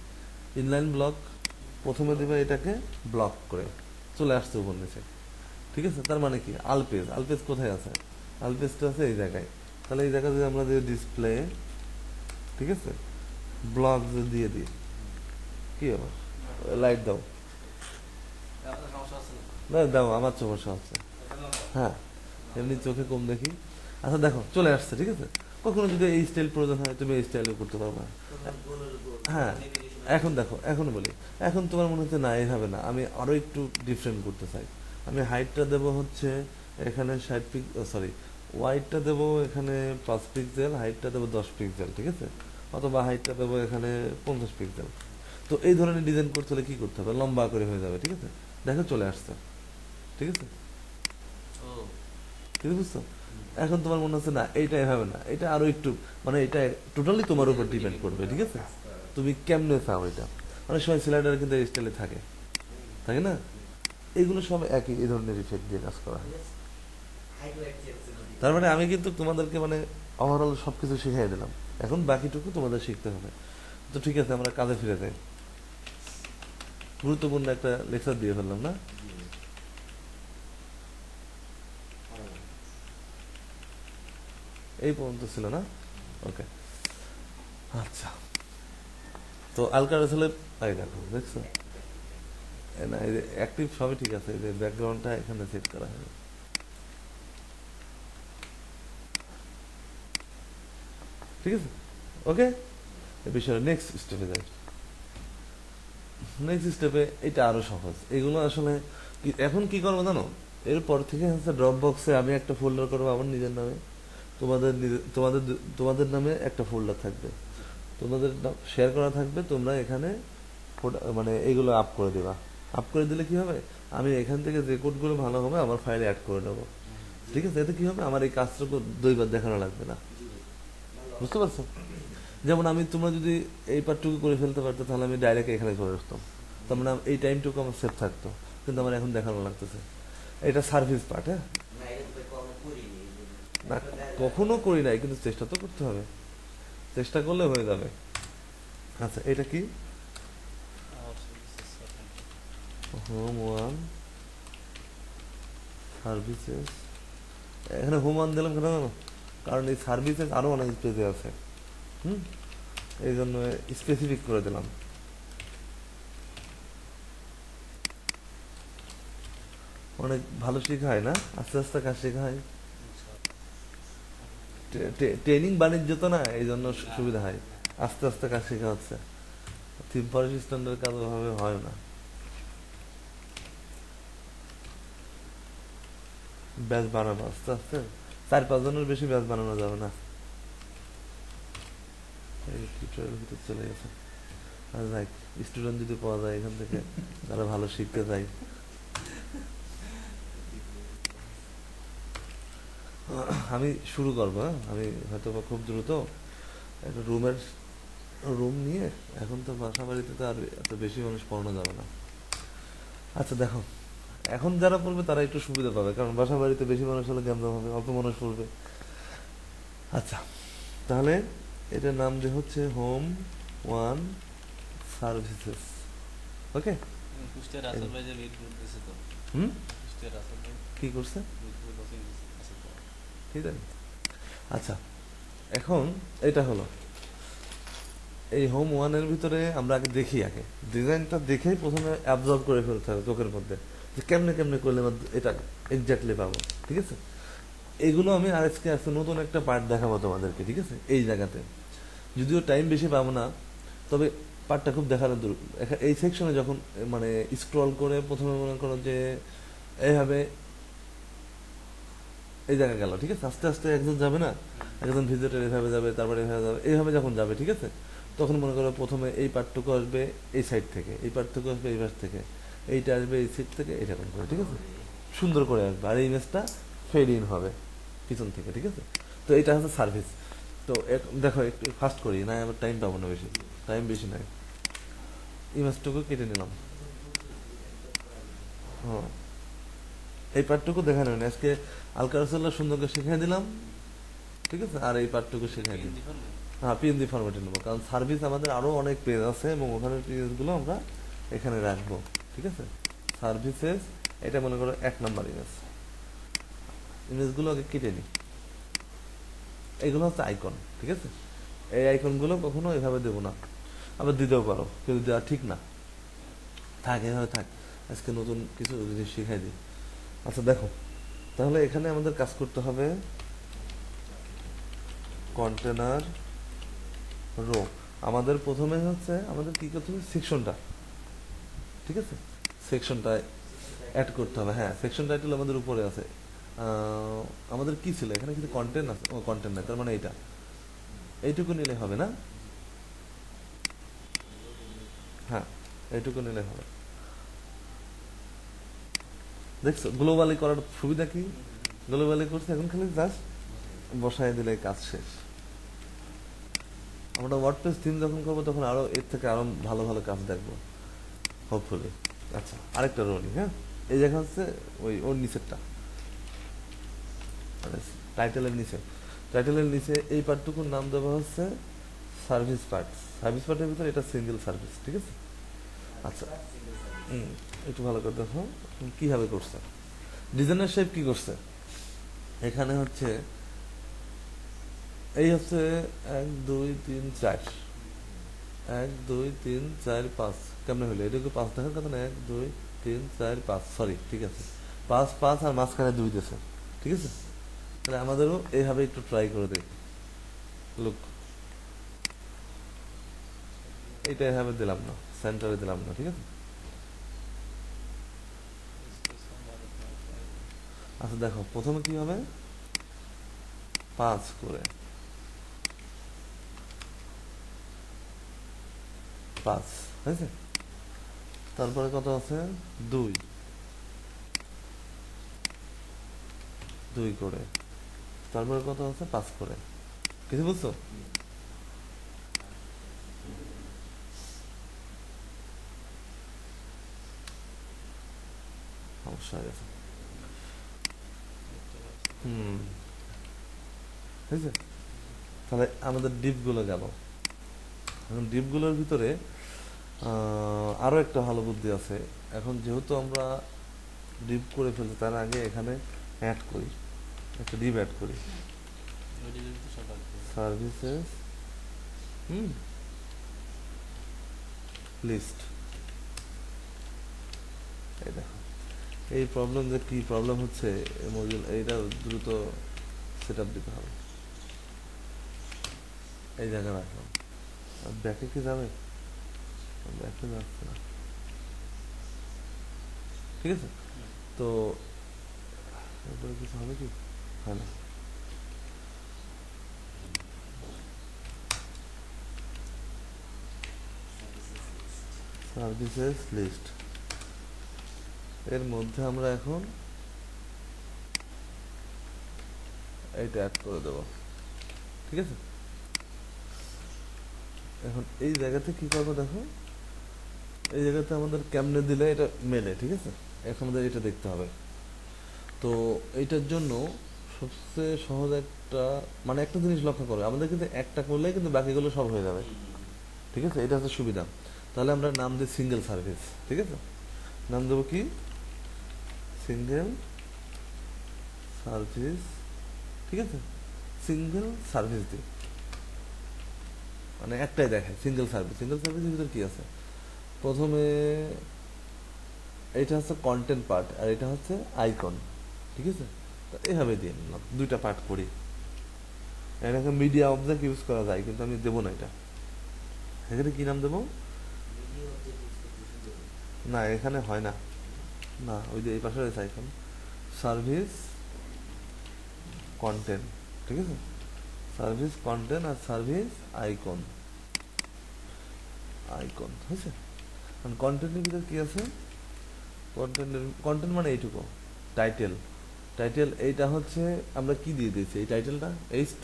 ইনলাইন ব্লক, প্রথমে দেবে এটাকে ব্লক করে চলে আসছে উপর নিচে, ঠিক আছে। তার মানে কি আলপেজ, আলপেজ কোথায় আছে, আলপেজটা আছে এই জায়গায়। তাহলে এই জায়গায় যদি আমরা দিয়ে ডিসপ্লে, ঠিক আছে, ব্লক দিয়ে দিই কি হবে, লাইট দাও, আপনার সমস্যা হচ্ছে না? না দাও, আমার সমস্যা হচ্ছে, হ্যাঁ এমনি চোখে কম দেখি। আচ্ছা দেখো চলে আসছে, ঠিক আছে। কখনো যদি এই স্টাইল প্রয়োজন হয় তুমি এই স্টাইলও করতে পারবে। হ্যাঁ এখন দেখো, এখন বলি, এখন তোমার মনে হচ্ছে না এইভাবে না, আমি আরো একটু ডিফারেন্ট করতে চাই, আমি হাইটটা দেবো হচ্ছে এখানে 60 পিক্সেল, সরি ওয়াইডটা দেবো এখানে 5 পিক্সেল, হাইটটা দেবো 10 পিক্সেল, ঠিক আছে, অথবা হাইটটা দেবো এখানে 50 পিক্সেল। তো এই ধরনের ডিজাইন করতে হলে কি করতে হবে, লম্বা করে হয়ে যাবে, ঠিক আছে। দেখো চলে আসছে, ঠিক আছে, ও ঠিক আছে, বুঝছো? এখন তোমার মনে হচ্ছে না এইটা এভাবে না, এটা আরো একটু, মানে এটা টোটালি তোমার উপর ডিপেন্ড করবে, ঠিক আছে, তুমি কেমনে চাও এটা। অনেক সময় স্লাইডার কিন্তু এই স্টাইলে থাকে, তাই না? এগুলো সব একই এই ধরনের ইফেক্ট দিয়ে কাজ করা হয়। তার মানে আমি কিন্তু তোমাদেরকে মানে ওভারঅল সবকিছু শিখিয়ে দিলাম, এখন বাকিটুকু তোমাদের শিখতে হবে। তো ঠিক আছে, আমরা কাজে ফিরে যাই। গুরুত্বপূর্ণ একটা লেকচার দিয়ে ফেললাম না? এই পর্যন্ত ছিল না? ওকে, আচ্ছা। তো আলকারাসলে এই দেখো, দেখছো না, এই যে অ্যাক্টিভ সবই ঠিক আছে, এই যে ব্যাকগ্রাউন্ডটা এখানে সেট করা হবে। ঠিক আছে, ওকে। এই বিষয়ে নেক্সট স্টেপে যাই। নেক্সট স্টেপে এটা আরো সহজ। এগুলো আসলে এখন কি করবো জানো, এরপর থেকে হচ্ছে ড্রপ বক্সে আমি একটা ফোল্ডার করবো আমার নিজের নামে, তোমাদের নামে একটা ফোল্ডার থাকবে, তোমাদের শেয়ার করা থাকবে। তোমরা এখানে মানে এইগুলো আপ করে দিবা। আপ করে দিলে কি হবে, আমি এখান থেকে যে কোডগুলো ভালো হবে আমার ফাইলে অ্যাড করে দেবো। ঠিক আছে, এতে কি হবে, আমার এই কাজটুকু দুইবার দেখানো লাগবে না। বুঝতে পারছো? যেমন আমি, তোমরা যদি এই পার্টটুকু করে ফেলতে পারতো তাহলে আমি ডাইরেক্ট এখানে করে আসতাম, তার মানে এই টাইমটুকু আমার সেভ থাকতো, কিন্তু আমার এখন দেখানো লাগতেছে। এটা সার্ভিস পার্ট। হ্যাঁ, না কখনো করি নাই, কিন্তু চেষ্টা তো করতে হবে, চেষ্টা করলে হয়ে যাবে। আচ্ছা, এটা কি হোম ওয়ান সার্ভিসেস, এখানে হোম ওয়ান দিলাম কেন জানো? কারণ এই সার্ভিসেস আরো অনেক পেজে আছে। হুম, এই জন্য স্পেসিফিক করে দিলাম। অনেক ভালো শেখায় না, আস্তে আস্তে কাজ শেখায়। ট্রেনিং বাণিজ্য তো না, এই জন্য সুবিধা হয়, আস্তে আস্তে কাজ শেখা হচ্ছে। থিম ফরেস্ট স্ট্যান্ডার্ড কাজ ওভাবে হয় না। ব্যাচ বানানো আস্তে আস্তে, 4-5 জনের বেশি ব্যাচ বানানো যাবে না। এই টিউটোরিয়াল ভিতরে চলে গেছে। আর যাই, স্টুডেন্ট যদি পাওয়া যায় এখান থেকে, যারা ভালো শিখতে চায়। আমি শুরু করবো। হ্যাঁ, আমি হয়তো বা খুব দ্রুত একটা রুম নিয়ে, এখন তো বাসা বাড়িতে তো আর এত বেশি মানুষ পড়ানো যাবে না। আচ্ছা দেখো, এখন যারা পড়বে তারা একটু সুবিধা পাবে, কারণ বাসা বাড়িতে বেশি মানুষ হলে গ্যামজাম হবে, অল্প মানুষ পড়বে। আচ্ছা, তাহলে এটার নাম যে হচ্ছে হোম ওয়ান সার্ভিসেস। ওকে, কুষ্টিয়ার রাসেল ভাই যে মিট করতেছে তো, হুম, কুষ্টিয়ার রাসেল ভাই কি করছে মিট করতেছে আছে তো। ঠিক আছে। আচ্ছা, এখন এটা হলো এই হোম ওয়ানের ভিতরে আমরা আগে দেখি, আগে ডিজাইনটা দেখেই প্রথমে অ্যাবজর্ব করে ফেলতে হবে চোখের মধ্যে, যে কেমনে কেমনে করলে আমার এটা এক্স্যাক্টলি পাবো। ঠিক আছে, এগুলো আমি আজকে আজকে নতুন একটা পার্ট দেখাবো তোমাদেরকে। ঠিক আছে, এই জায়গাতে যদিও টাইম বেশি পাবো না, তবে পার্টটা খুব দেখানো এই সেকশনে যখন মানে স্ক্রল করে প্রথমে মনে করো যে এইভাবে এই জায়গায় গেল। ঠিক আছে, আস্তে আস্তে একজন যাবে না, একজন ভিজিটর এভাবে যাবে, তারপরে এভাবে যাবে, এইভাবে যখন যাবে, ঠিক আছে, তখন মনে করো প্রথমে এই পার্টটুকু আসবে এই সাইড থেকে, এই পার্টটুকু আসবে এই পাশ থেকে, এইটা আসবে এই সাইড থেকে, এরকম করে। ঠিক আছে, সুন্দর করে আসবে, আর এই ইমেজটা ফেড ইন হবে পিছন থেকে। ঠিক আছে, তো এটা হচ্ছে সার্ভিস। তো দেখো একটু ফাস্ট করি, না আবার টাইম পাবো না, বেশি টাইম বেশি নাই। ইমেজটুকু কেটে নিলাম। হ্যাঁ, এই পার্টটুকু দেখানো না আজকে, আলকারসোল্লা সুন্দর করে শিখিয়ে দিলাম। ঠিক আছে, আর এই পার্টটুকু শিখিয়ে দিই। হ্যাঁ, পিএনজি ফরম্যাটে নেবো, কারণ সার্ভিস আমাদের আরো অনেক পেজ আছে এবং ওখানে পেজগুলো আমরা এখানে রাখবো। ঠিক আছে, সার্ভিসেস, এটা মনে করো 1 নাম্বার ইমেজ। ইমেজগুলো আগে কেটে নিই। এগুলো হচ্ছে আইকন। ঠিক আছে, এই আইকনগুলো কখনো এভাবে দেবো না, আবার দিতেও পারো, কিন্তু দেওয়া ঠিক না। থাক, এভাবে থাক, আজকে নতুন কিছু জিনিস শিখাই দিই। আচ্ছা দেখো, তাহলে এখানে আমাদের কাজ করতে হবে কন্টেনার রো। আমাদের প্রথমে হচ্ছে আমাদের কি করতে হবে, সেকশনটা। ঠিক আছে, সেকশনটা অ্যাড করতে হবে। হ্যাঁ, সেকশন টাইটেল আমাদের উপরে আছে। আমাদের কি ছিল এখানে, কিছু কন্টেন্ট আছে, ও কন্টেন্ট নাই, তার মানে এইটুকু নিলে হবে না। হ্যাঁ, এইটুকু নিলে হবে। দেখছো গ্লোবালি করার সুবিধা কি, গ্লোবালি করছে, এখন খালি জাস্ট বসায় দিলে কাজ শেষ। আমরা ওয়ার্ডপ্রেস থিম যখন করবো তখন আরো এর থেকে আরো ভালো ভালো কাজ দেখবো, হোপফুলি। আচ্ছা, আরেকটা রো নি, হ্যাঁ। এই জায়গা হচ্ছে ওই ওর নিচেরটা, মানে টাইটেলের নিচে, টাইটেলের নিচে এই পার্টটুকুর নাম দেওয়া হচ্ছে সার্ভিস পার্ট। সার্ভিস পার্টের ভিতরে এটা সিঙ্গেল সার্ভিস, ঠিক আছে। আচ্ছা, হুম, একটু ভালো করে দেখো কিভাবে করছে। ডিজাইনার সাহেব কি করছে, এখানে হচ্ছে এই হচ্ছে 1 2 3 4, 1 2 3 4 5, কেমনে হলো এটাকে 5 দেখার কথা না, 1 2 3 4 5, সরি, ঠিক আছে, 5 5 আর মাঝখানে 2 দিয়েছে, ঠিক আছে। তাহলে আমাদেরও এইভাবে একটু ট্রাই করে দেখি। লুক, এইটা এভাবে দিলাম না, সেন্টারে দিলাম না, ঠিক আছে। আচ্ছা দেখো প্রথমে কি হবে, 5 করে 5 হয়েছে, তারপরে কত আছে, 2 2 করে, তারপরে কত আছে, 5 করে, কিছু বুঝছো? সমস্যা হয়ে গেছে। হুম, হয়েছে। তাহলে আমাদের ডিপগুলো গেল। এখন ডিপগুলোর ভিতরে আরো একটা ভালো বুদ্ধি আছে। এখন যেহেতু আমরা ডিপ করে ফেলছি, তার আগে এখানে অ্যাড করি, একটা ডিপ অ্যাড করি, ওইটা যদি তো সব আসবে। সার্ভিসেস, হুম, লিস্ট। এই দেখো, এই প্রবলেম যে কি প্রবলেম হচ্ছে, এইটা দ্রুত সেট আপ দিতে হবে। এই জায়গায় রাখলাম, ব্যাকে কি যাবে, ব্যাকে যাচ্ছে না, ঠিক আছে। তো এরপরে কিছু হবে কি, হয় না। সার্ভিসেস লিস্ট, এর মধ্যে আমরা এখন এইটা অ্যাড করে দেবো, ঠিক আছে। এখন এই জায়গাতে কি করবো দেখো, এই জায়গাতে আমাদের কেমনে দিলে এটা মেলে, ঠিক আছে। এখন আমাদের এটা দেখতে হবে। তো এইটার জন্য সবচেয়ে সহজ একটা, মানে একটা জিনিস লক্ষ্য করো, আমাদের কিন্তু একটা করলেই কিন্তু বাকিগুলো সব হয়ে যাবে, ঠিক আছে। এটা হচ্ছে সুবিধা। তাহলে আমরা নাম দিই সিঙ্গেল সার্ভিস, ঠিক আছে। নাম দেবো কি, সিঙ্গেল সার্ভিস, ঠিক আছে। সিঙ্গেল সার্ভিস দিই, মানে একটাই দেখায় সিঙ্গেল সার্ভিস। সিঙ্গেল সার্ভিসের ভিতরে কি আছে, প্রথমে এটা হচ্ছে কন্টেন্ট পার্ট আর এটা হচ্ছে আইকন, ঠিক আছে। তো এইভাবে দিয়ে নিলাম, দুইটা পার্ট করি। এটাকে মিডিয়া অবজেক্ট ইউজ করা যায়, কিন্তু আমি দেবো না এটা। এখানে কি নাম দেবো, না এখানে হয় না, না ওই যে এই পাশে রয়েছে আইকন, সার্ভিস কন্টেন্ট, ঠিক আছে। সার্ভিস কন্টেন্ট আর সার্ভিস আইকন, আইকন হয়েছে। কারণ কন্টেন্টের ভিতরে কি আছে, কন্টেন্ট মানে এইটুকু, টাইটেল, টাইটেল এইটা হচ্ছে আমরা কি দিয়ে দিয়েছি, এই টাইটেলটা H2,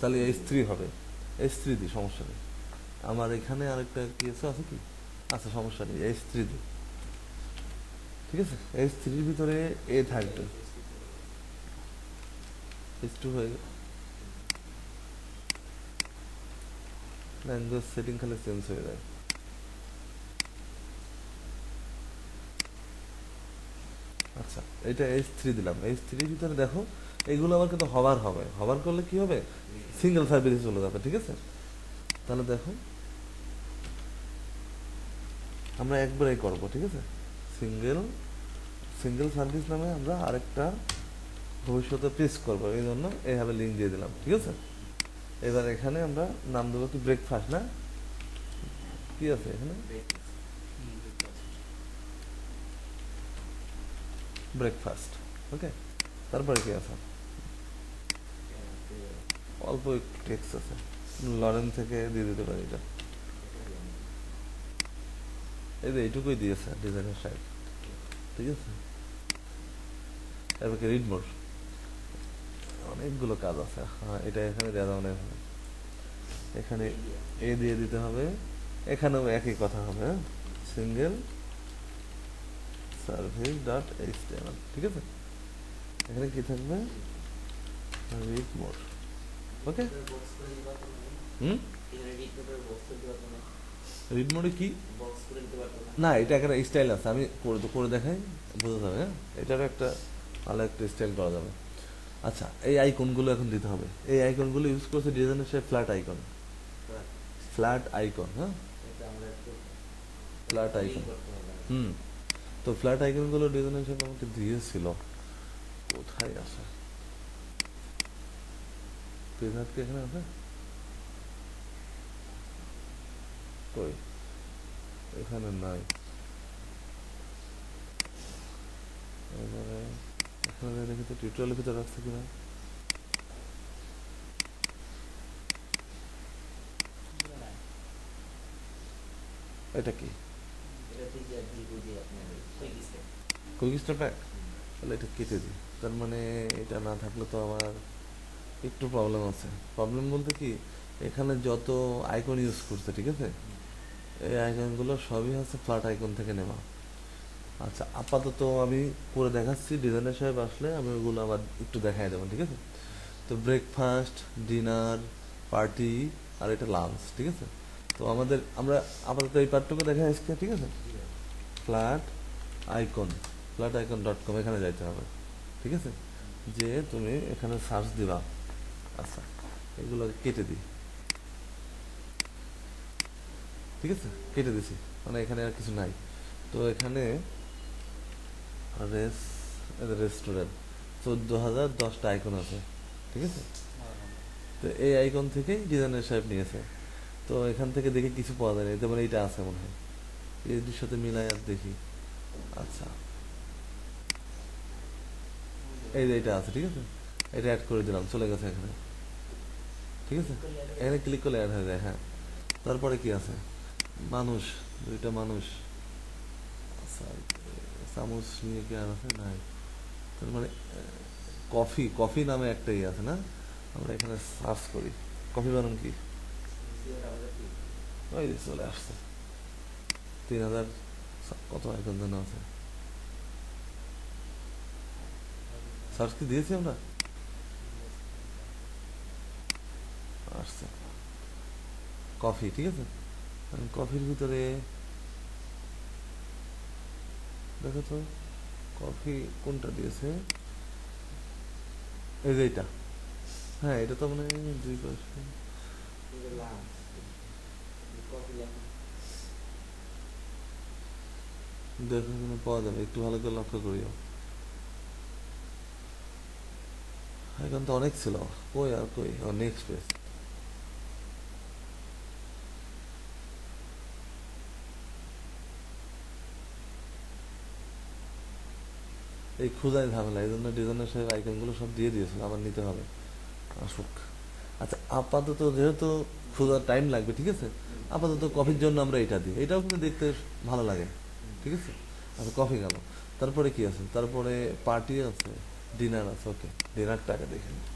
তাহলে H3 হবে, H3 দিই, সমস্যা নেই। আমার এখানে আরেকটা কি আছে কি, আচ্ছা সমস্যা নেই, H3 দিই, ঠিক আছে। H3-র ভিতরে এ থাকবে, H2 হয়ে গেল। ল্যাঙ্গুয়েজ সেটিং খালি চেঞ্জ হয়ে যায়। আচ্ছা, এটা H3 দিলাম। H3-র ভিতরে দেখো এগুলো আবার কিন্তু হভার হবে, হভার করলে কি হবে, সিঙ্গেল সার্ভিসে চলে যাবে, ঠিক আছে। তাহলে দেখো আমরা একবারেই করব, ঠিক আছে। সিঙ্গেল, সিঙ্গেল সার্ভিস নামে আমরা আরেকটা ভবিষ্যতে পেজ করবো, এই জন্য এইভাবে লিঙ্ক দিয়ে দিলাম, ঠিক আছে। এবার এখানে আমরা নাম দেবো কি, ব্রেকফাস্ট, না কি আছে এখানে, ব্রেকফাস্ট, ওকে। তারপরে কি আছে, অল্প একটু টেক্সট আছে, লরেন থেকে দিয়ে দিতে পারি এটা, এই যে এইটুকুই দিয়েছে ডিজাইনের সাইড, ঠিক আছে। এবার রিড মোর, অনেকগুলো কাজ আছে, হ্যাঁ এটা এখানে দেওয়া যাবে না, এখানে এ দিয়ে দিতে হবে, এখানেও একই কথা হবে, সিঙ্গেল সার্ভিস ডট এইচটিএমএল, ঠিক আছে? এখানে কি থাকবে? Read mode. ওকে, রিড মোডে কি না, এটা একটা স্টাইল আছে, আমি করে দেখাই, বোঝা যাবে। হ্যাঁ, এটারও একটা ভালো একটা স্টাইল করা যাবে। আচ্ছা, এই আইকনগুলো এখন দিতে হবে। এই আইকনগুলো ইউজ করছে ডিজাইনের সাথে ফ্ল্যাট আইকন, ফ্ল্যাট আইকন। হ্যাঁ, ফ্ল্যাট আইকন। তো ফ্ল্যাট আইকনগুলো ডিজাইনের সাথে আমাকে দিয়েছিল, কোথায় আছে? পেজহাট কি এখানে আছে? কই, এখানে নাই। এবারে এখানে দেখি তো টিউটোরিয়ালের ভিতরে রাখছে কিনা। এটা কি কুইক স্টার্ট? তাহলে এটা কেটে দিই। তার মানে এটা না থাকলে তো আমার একটু প্রবলেম আছে। প্রবলেম বলতে কি, এখানে যত আইকন ইউজ করছে, ঠিক আছে, এই আইকনগুলো সবই হচ্ছে ফ্ল্যাট আইকন থেকে নেওয়া। আচ্ছা, আপাতত আমি করে দেখাচ্ছি, ডিজাইনার সাহেব আসলে আমি ওগুলো আবার একটু দেখাই দেবো, ঠিক আছে? তো ব্রেকফাস্ট, ডিনার, পার্টি, আর এটা লাঞ্চ, ঠিক আছে? তো আমরা আপাতত এই পার্টটুকু দেখা আজকে, ঠিক আছে? Flat icon, flat icon dot com, এখানে যাইতে হবে, ঠিক আছে? যে তুমি এখানে সার্চ দিবা। আচ্ছা, এগুলো কেটে দিই, ঠিক আছে? কেটে দিছি, মানে এখানে আর কিছু নাই। তো এখানে রেস্টুরেন্ট 14,010টা আইকন আছে, ঠিক আছে? তো এই আইকন থেকেই ডিজাইনার সাহেব নিয়েছে। তো এখান থেকে দেখে কিছু পাওয়া যায় না, যেমন এইটা আছে মনে হয়, এর সাথে মিলাই আর দেখি। আচ্ছা, এই যে এটা আছে, ঠিক আছে? এটা অ্যাড করে দিলাম, চলে গেছে এখানে, ঠিক আছে? এখানে ক্লিক করলে অ্যাড হয়ে যায়। হ্যাঁ, তারপরে কি আছে? মানুষ, দুইটা মানুষ। আচ্ছা, চামচ নিয়ে কি আর আছে? নাই। তার মানে কফি, কফি নামে একটা ইয়ে আছে না? আমরা এখানে সার্চ করি, কফি বানান কি? ওই যে চলে আসছে, 3,000 কত আইকন যেন আছে। সার্চ কি দিয়েছি আমরা? আসছে কফি, ঠিক আছে? কফির ভিতরে দেখো তো, কফি কোনটা দিয়েছে? এই যে এটা। হ্যাঁ, এটা তো মানে 2%। দেখো এখানে পাওয়া যাবে, একটু ভালো করে লক্ষ্য করিও। এখন তো অনেক ছিল, কই আর কই, ও নেক্সট পেজ। এই খোঁজাই ঝামেলা, এই জন্য ডিজাইনার সাহেব আইকনগুলো সব দিয়ে দিয়েছিল, আমার নিতে হবে, আসুক। আচ্ছা, আপাতত যেহেতু খোঁজার টাইম লাগবে, ঠিক আছে, আপাতত কফির জন্য আমরা এটা দিই, এটাও কিন্তু দেখতে ভালো লাগে, ঠিক আছে? আচ্ছা, কফি গেল। তারপরে কি আছে? তারপরে পার্টি আছে, ডিনার আছে। ওকে, ডিনারটা আগে দেখে নিই।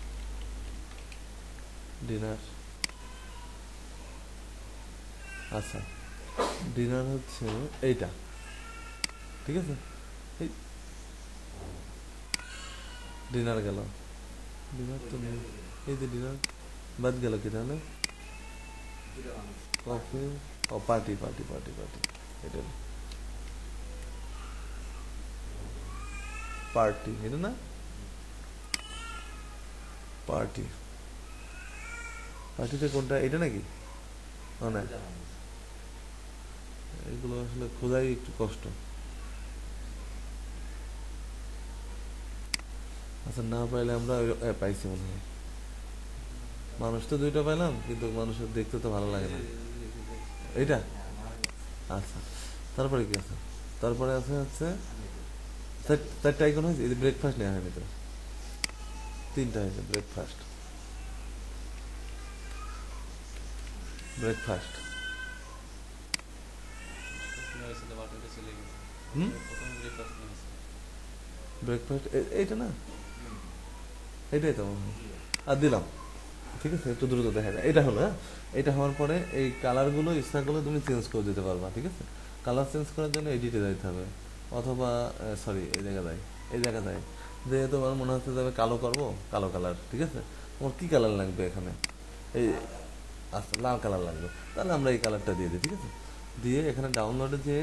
ডিনার, আচ্ছা, ডিনার হচ্ছে এইটা, ঠিক আছে? এই ডিনার গেল, ডিনার তো নেই, এই যে ডিনার বাদ গেল কি তাহলে? কফি, ও পার্টি, পার্টি, পার্টি, পার্টি, এটা পার্টি, এটা না? পার্টি, পার্টিটা কোনটা? এটা নাকি? ও না, এগুলো আসলে খোঁজাই একটু কষ্ট। আচ্ছা, না পাইলে আমরা পাইছি মনে হয়। মানুষ তো দুইটা পাইলাম, কিন্তু মানুষের দেখতে তো ভালো লাগে না। এইটা, আচ্ছা, তারপরে কি আছে? তারপরে আছে হচ্ছে চারটা আইকন হয়েছে, এই ব্রেকফাস্ট নেওয়া হয়নি তো, 3টা হয়েছে। ব্রেকফাস্ট, ব্রেকফাস্ট, হুম, ব্রেকফাস্ট, এইটা না? এটাই তো মনে হয়। আর দিলাম, ঠিক আছে, একটু দ্রুত দেখা যায়। এটা হলো, হ্যাঁ, এটা হওয়ার পরে এই কালারগুলো, ইচ্ছাগুলো তুমি চেঞ্জ করে দিতে পারবা, ঠিক আছে? কালার চেঞ্জ করার জন্য এডিটে যাইতে হবে। অথবা সরি এই জায়গায় যে তোমার মনে হচ্ছে যে আমি কালো করবো, কালো কালার, ঠিক আছে? তোমার কি কালার লাগবে এখানে? এই আচ্ছা, লাল কালার লাগবে, তাহলে আমরা এই কালারটা দিয়ে দিই, ঠিক আছে? দিয়ে এখানে ডাউনলোডে যে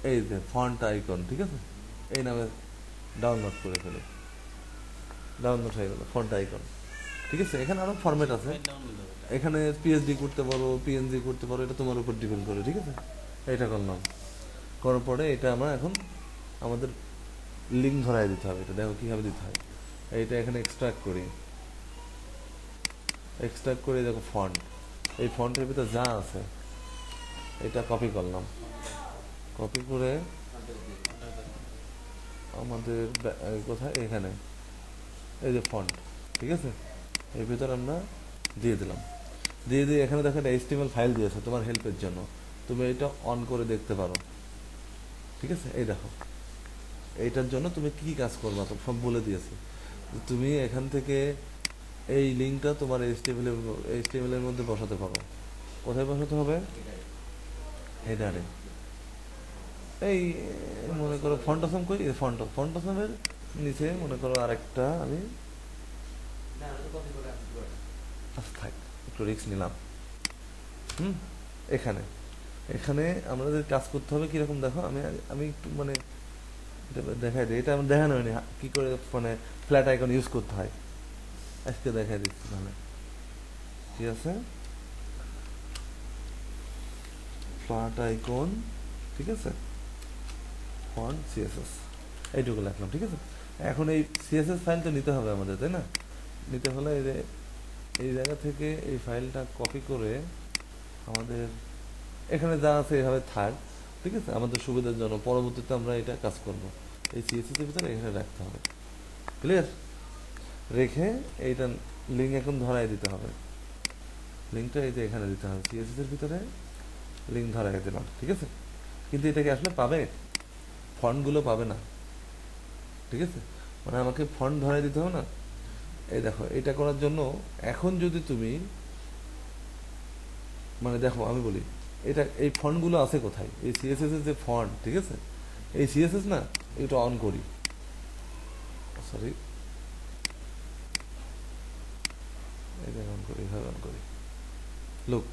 এই যে ফন্ট আইকন, ঠিক আছে, এই নামে ডাউনলোড করে ফেলে, ডাউনলোড হয়ে গেল ফন্ট আইকন, ঠিক আছে? এখানে আরো ফরম্যাট আছে, ফাইল ডাউনলোড হবে এটা। এখানে পিএইচডি করতে পারো, পিএনজি করতে পারো, এটা তোমার উপর ডিপেন্ড করে, ঠিক আছে? এটা করলাম, করার পরে এটা আমরা এখন আমাদের লিঙ্ক ধরাই দিতে হবে। এটা দেখো কিভাবে দিতে হয়। এইটা এখানে এক্সট্রাক্ট করি, এক্সট্রাক্ট করে দেখো ফন্ট, এই ফন্টের ভিতরে যা আছে এটা কপি করলাম, কপি করে আমাদের কোথায় এখানে এই যে ফন্ট, ঠিক আছে, এর ভিতরে আমরা দিয়ে দিলাম, দিয়ে এখানে দেখো একটা এইচটিএমএল ফাইল দিয়েছে তোমার হেল্পের জন্য, তুমি এটা অন করে দেখতে পারো, ঠিক আছে? এই দেখো, এইটার জন্য তুমি কি কাজ করবা তো সব বলে দিয়েছে। তুমি এখান থেকে এই লিঙ্কটা তোমার এইচটিএমএল এর মধ্যে বসাতে পারো। কোথায় বসাতে হবে? হেডারে। এই মনে করো ফন্টাসম কই, ফন্টাসমের নিচে মনে করো আরেকটা আমি আচ্ছা থাক, একটু রিস্ক নিলাম। এখানে এখানে আমাদের কাজ করতে হবে কিরকম দেখো, আমি আমি একটু মানে এটা দেখাই দিই, এটা আমার দেখানো হয়নি কি করে মানে ফ্ল্যাট আইকন ইউজ করতে হয়, আজকে দেখাই দিচ্ছি তাহলে। ঠিক আছে, ফ্ল্যাট আইকন, ঠিক আছে, ফন্ট সিএসএস, এইটুকু লিখলাম, ঠিক আছে? এখন এই সিএসএস ফাইলটা নিতে হবে আমাদের, তাই না? নিতে হলে এই জায়গা থেকে এই ফাইলটা কপি করে আমাদের এখানে যা আছে এভাবে থাক, ঠিক আছে, আমাদের সুবিধার জন্য পরবর্তীতে আমরা এটা কাজ করব। এই সিএসএস এর ভিতরে এখানে রাখতে হবে, ক্লিয়ার? রেখে এইটা লিঙ্ক এখন ধরাই দিতে হবে, লিঙ্কটা এই যে এখানে দিতে হবে, সিএসএস এর ভিতরে লিঙ্ক ধরাই দিলাম, ঠিক আছে? কিন্তু এটাকে আসলে পাবে, ফন্টগুলো পাবে না, ঠিক আছে? মানে আমাকে ফন্ট ধরাই দিতে হবে না। এই দেখো, এটা করার জন্য এখন যদি তুমি মানে দেখো আমি বলি, এটা এই ফন্টগুলো আছে কোথায়? এই সিএসএস এর যে ফন্ট, ঠিক আছে, এই সিএসএস না, এটা অন করি, সরি এটা অন করি, এভাবে অন করি। লুক,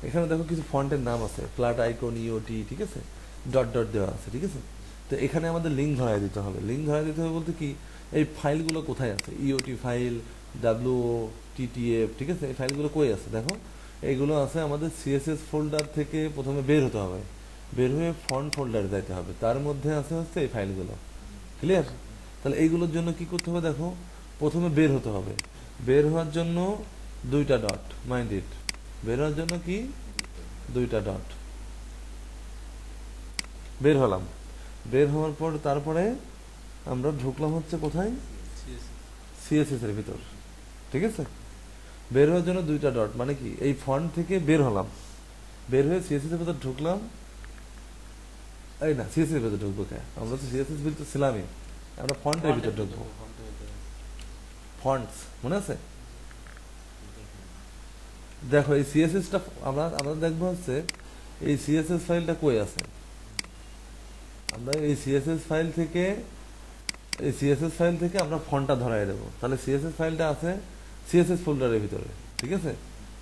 এখানে দেখো কিছু ফন্টের নাম আছে, ফ্ল্যাট আইকন, ইওটি, ঠিক আছে, ডট ডট দেওয়া আছে, ঠিক আছে? তো এখানে আমাদের লিঙ্ক ধরাই দিতে হবে। লিঙ্ক ধরাই দিতে হবে বলতে কি, এই ফাইলগুলো কোথায় আছে, ইওটি ফাইল, ডাব্লিউও, টিটিএফ, ঠিক আছে, এই ফাইলগুলো কই আছে দেখো, এইগুলো আছে আমাদের সিএসএস ফোল্ডার থেকে প্রথমে বের হতে হবে, বের হয়ে ফন্ট ফোল্ডারে যাইতে হবে, তার মধ্যে আছে হচ্ছে এই ফাইলগুলো, ক্লিয়ার? তাহলে এইগুলোর জন্য কি করতে হবে দেখো, প্রথমে বের হতে হবে, বের হওয়ার জন্য দুইটা ডট, মাইন্ড ইট, বের হওয়ার জন্য কি দুইটা ডট, বের হলাম, বের হওয়ার পর তারপরে আমরা ঢুকলাম হচ্ছে কোথায়, সিএসএস এর ভিতর, ঠিক আছে? বের হওয়ার জন্য দুইটা ডট মানে কি, এই ফন্ট থেকে বের হলাম, বের হয়ে সিএসএস এর ভিতর ঢুকলাম, এই না সিএসএস এর ভিতর ঢুকবো কে, আমরা তো সিএসএস ভিতর ছিলামই, আমরা ফন্টের ভিতর ঢুকবো, ফন্টস মনে আছে? দেখো এই সিএসএসটা আমরা দেখবো হচ্ছে এই সিএসএস ফাইলটা কই আছে, আমরা এই সিএসএস ফাইল থেকে আমরা ফন্টটা ধরাই দেবো, তাহলে সিএসএস ফাইলটা আছে সিএসএস ফোল্ডারের ভিতরে, ঠিক আছে?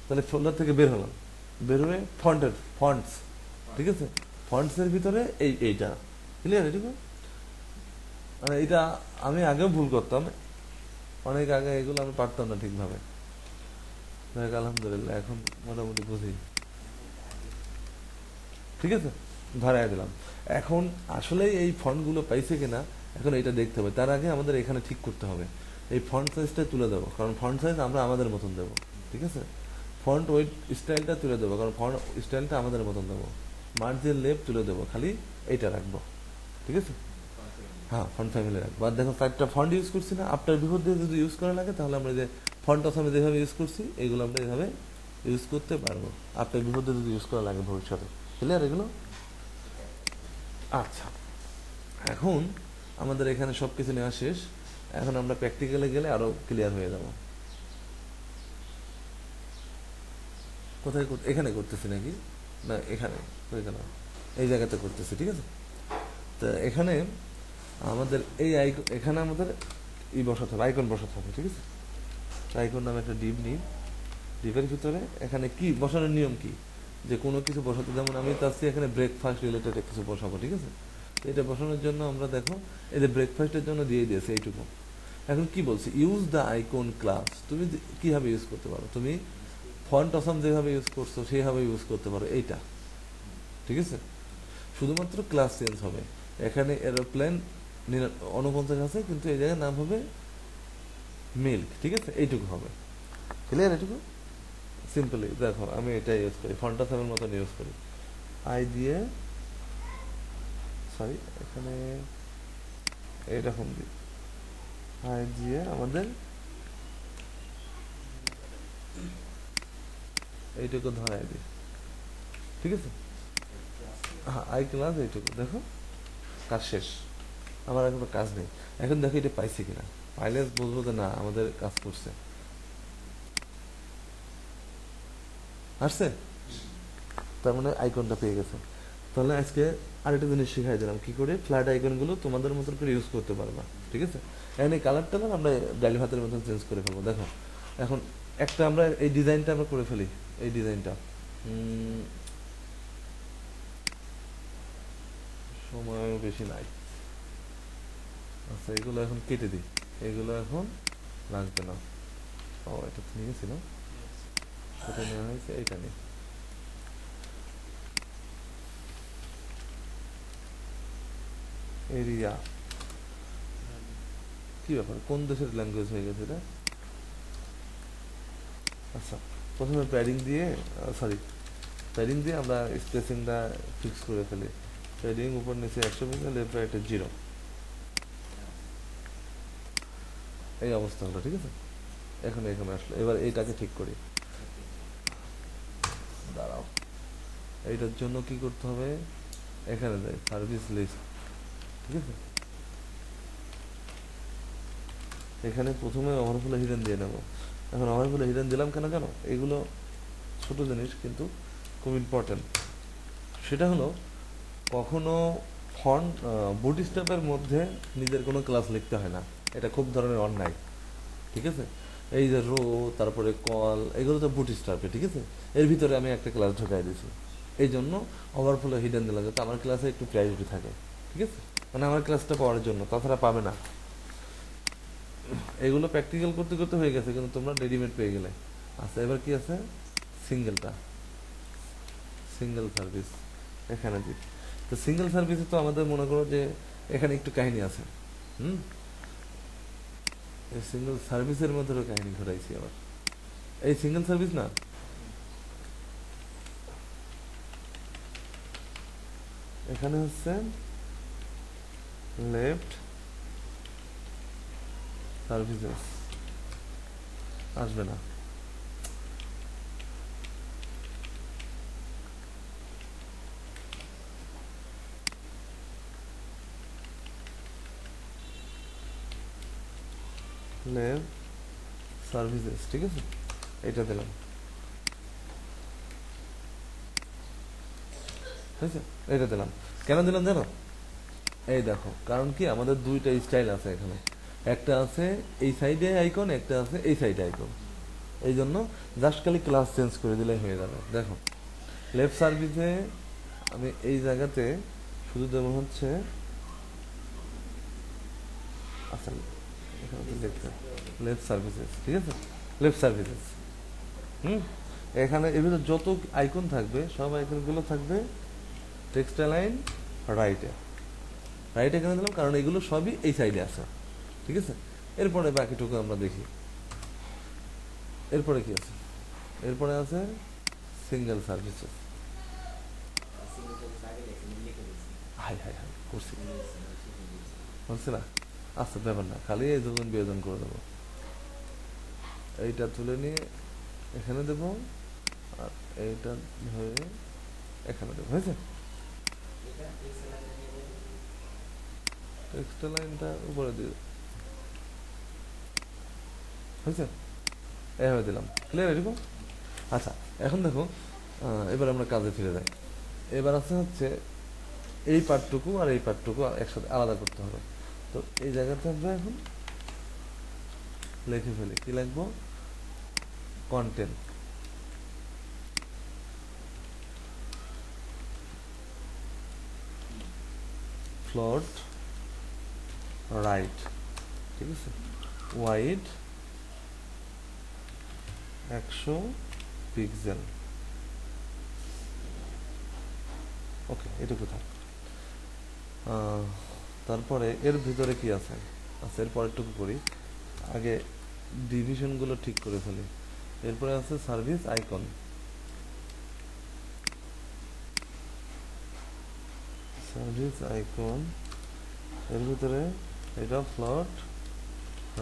তাহলে ফোল্ডার থেকে বের হলাম, বের হয়ে ফন্টস, ঠিক আছে, ফন্টসের ভিতরে এইটা, ক্লিয়ার? এটুকু মানে এটা আমি আগেও ভুল করতাম, অনেক আগে এগুলো আমি পারতাম না ঠিকভাবে, দেখ আলহামদুলিল্লাহ এখন মোটামুটি বুঝি, ঠিক আছে, ধরাই দিলাম। এখন আসলে এই ফন্টগুলো পাইছে কিনা এখন এটা দেখতে হবে, তার আগে আমাদের এখানে ঠিক করতে হবে, এই ফন্ট সাইজটা তুলে দেবো, কারণ ফন্ট সাইজ আমরা আমাদের মতন দেবো, ঠিক আছে? ফন্ট ওয়েট স্টাইলটা তুলে দেবো, কারণ ফন্ট স্টাইলটা আমাদের মতন দেবো, মার্জিন লেফট তুলে দেবো, খালি এইটা রাখবো, ঠিক আছে? হ্যাঁ, ফন্ট ফ্যামিলি রাখবো। আর দেখো 4টা ফন্ট ইউজ করছি না, আফটার বিফোর দিয়ে যদি ইউজ করা লাগে তাহলে আমরা যে ফন্ট আমি যেভাবে ইউজ করছি এইগুলো আমরা এইভাবে ইউজ করতে পারবো, আফটার বিফোর দিয়ে যদি ইউজ করা লাগে ভবিষ্যতে, ক্লিয়ার এগুলো? আচ্ছা, এখন আমাদের এখানে সবকিছু নেওয়া শেষ, এখন আমরা প্র্যাকটিক্যালে গেলে আরো ক্লিয়ার হয়ে যাব। কোথায় এখানে করতেছি নাকি না এখানে হয়ে গেল, এই জায়গাতে করতেছি, ঠিক আছে? তো এখানে আমাদের এই আইকন, এখানে আমাদের বসাতে হবে, আইকন বসাতে হবে, ঠিক আছে? আইকন নামে একটা ডিপ নিই, ডিপের ভিতরে এখানে কি বসানোর নিয়ম কি, যে কোনো কিছু বসাতে, যেমন আমি চাচ্ছি এখানে ব্রেকফাস্ট রিলেটেড কিছু বসাবো, ঠিক আছে? এটা বসানোর জন্য আমরা দেখো এই যে ব্রেকফাস্টের জন্য দিয়ে দিয়েছে এইটুকু। এখন কি বলছি, ইউজ দ্য আইকন ক্লাস। তুমি কিভাবে ইউজ করতে পারো, তুমি ফন্ট অসাম যেভাবে ইউজ করছো সেইভাবে ইউজ করতে পারো এইটা, ঠিক আছে? শুধুমাত্র ক্লাস চেঞ্জ হবে। এখানে এরোপ্লেন 49 আছে, কিন্তু এই জায়গায় নাম হবে মিল্ক, ঠিক আছে? এইটুকু হবে, ক্লিয়ার? এটুকু সিম্পলি দেখো আমি এটা ইউজ করি, ফন্টা সেভেন মতন ইউজ করি, আই দিয়ে, সরি এখানে এইরকম দিই, আই দিয়ে আমাদের এইটুকু ধরাই দিই, ঠিক আছে? হ্যাঁ, আই ক্লাস এইটুকু, দেখো কাজ শেষ, আমার আর কোনো কাজ নেই। এখন দেখো এটা পাইছি কিনা, পাইলে বলবো যে না আমাদের কাজ করছে, আসছে, তার মানে আইকনটা পেয়ে গেছে। তাহলে আজকে আরেকটা জিনিস শিখাই দিলাম কি করে ফ্ল্যাট আইকনগুলো তোমাদের মতন করে ইউজ করতে পারবা, ঠিক আছে? এখন এই কালার টালার আমরা ডালি ভাতের মতন চেঞ্জ করে ফেলবো। দেখো এখন একটা আমরা এই ডিজাইনটা আমরা করে ফেলি, এই ডিজাইনটা সময় বেশি নাই। আচ্ছা এগুলো এখন কেটে দিই, এগুলো এখন লাগবে না। ও এটা তো নিয়েছিল, সেটা নেওয়া হয়েছে, এইটা নিয়ে এরিয়া, কি ব্যাপার, কোন দেশের ল্যাঙ্গুয়েজ হয়ে গেছে এটা? আচ্ছা প্রথমে প্যাডিং দিয়ে, সরি প্যাডিং দিয়ে আমরা স্পেসিংটা ফিক্স করে ফেলি। প্যাডিং উপর নিচে 100 পিক্সেল, লেফট রাইটে 0, এই অবস্থা হলো, ঠিক আছে? এখন এখানে আসলো, এবার এইটাকে ঠিক করি, দাঁড়াও। এইটার জন্য কি করতে হবে, এখানে যাই সার্ভিস লিস্ট, ঠিক আছে? এখানে প্রথমে ওভারফ্লো হিডেন দিয়ে নেব। এখন ওভারফ্লো হিডেন দিলাম কেন জানো? এগুলো ছোট জিনিস কিন্তু খুব ইম্পর্টেন্ট। সেটা হলো কখনো ফন্ট বুটস্ট্র্যাপের মধ্যে নিজের কোনো ক্লাস লিখতে হয় না, এটা খুব ধরনের অন্যায়, ঠিক আছে? এই যে রো, তারপরে কল, এগুলো তো বুটস্ট্র্যাপে, ঠিক আছে? এর ভিতরে আমি একটা ক্লাস ঢোকাই দিয়েছি, এই জন্য ওভারফ্লো হিডেন দিলাম, যাতে আমার ক্লাসে একটু প্রায়োরিটি থাকে, ঠিক আছে? মানে আমার ক্লাসটা পাওয়ার জন্য, তাছাড়া পাবে না। এগুলো প্র্যাকটিক্যাল করতে করতে হয়ে গেছে, কিন্তু তোমরা রেডিমেড পেয়ে গেলে। আচ্ছা এবার কি আছে, সিঙ্গেলটা, সিঙ্গেল সার্ভিস এখানে দিই। তো সিঙ্গেল সার্ভিসে তো আমাদের মনে করো যে এখানে একটু কাহিনী আছে, হুম, এই সিঙ্গেল সার্ভিসের মধ্যেও কাহিনী ঘটাইছি আবার। এই সিঙ্গেল সার্ভিস না, এখানে হচ্ছে লেফট সার্ভিসেস, আসবে না, লেফট সার্ভিসেস, ঠিক আছে? এটা দিলাম, হয়েছে? এটা দিলাম, কেন দিলাম জানো? এই দেখো, কারণ কি আমাদের দুইটা স্টাইল আছে এখানে, একটা আছে এই সাইডে আইকন, একটা আছে এই সাইডে আইকন, এই জন্য জাস্ট খালি ক্লাস চেঞ্জ করে দিলেই হয়ে যাবে। দেখো লেফট সার্ভিসে আমি এই জায়গাতে শুধু দেবো হচ্ছে, আচ্ছা এখানে তো লিখতে লেফট সার্ভিসেস, ঠিক আছে? লেফট সার্ভিসেস, হুম, এখানে এর ভিতরে যত আইকন থাকবে সব আইকনগুলো থাকবে টেক্সট লাইন রাইটে, রাইট এখানে দিলাম কারণ এগুলো সবই এই সাইডে আছে, ঠিক আছে? এরপরে বাকিটুকু আমরা দেখি, এরপরে কি আছে? এরপরে আছে single services, high high high করছি, বলছি না? আচ্ছা ব্যাপার না, খালি এই দুজন বিয়োজন করে দেবো, এইটা তুলে নিয়ে এখানে দেব, আর এইটা ধরে এখানে দেবো, হয়েছে? টেক্সট লাইনটা উপরে দিয়ে, হয়েছে? এভাবে দিলাম, ক্লিয়ার এরকম? আচ্ছা এখন দেখো, এবার আমরা কাজে ফিরে যাই। এবার আছে হচ্ছে এই পার্টটুকু আর এই পার্টটুকু একসাথে আলাদা করতে হবে। তো এই জায়গাতে আমরা এখন লিখে ফেলি, কি লিখবো, কন্টেন্ট ফ্লোট রাইট, ঠিক আছে, ওয়াইড 100 পিক্সেল। ওকে, এটুকু থাক। তারপরে এর ভিতরে কি আছে, আচ্ছা এর পরেরটুকু করি, আগে ডিভিশনগুলো ঠিক করে ফেলি। এরপরে আছে সার্ভিস আইকন, সার্ভিস আইকন এর ভিতরে এটা ফ্লোট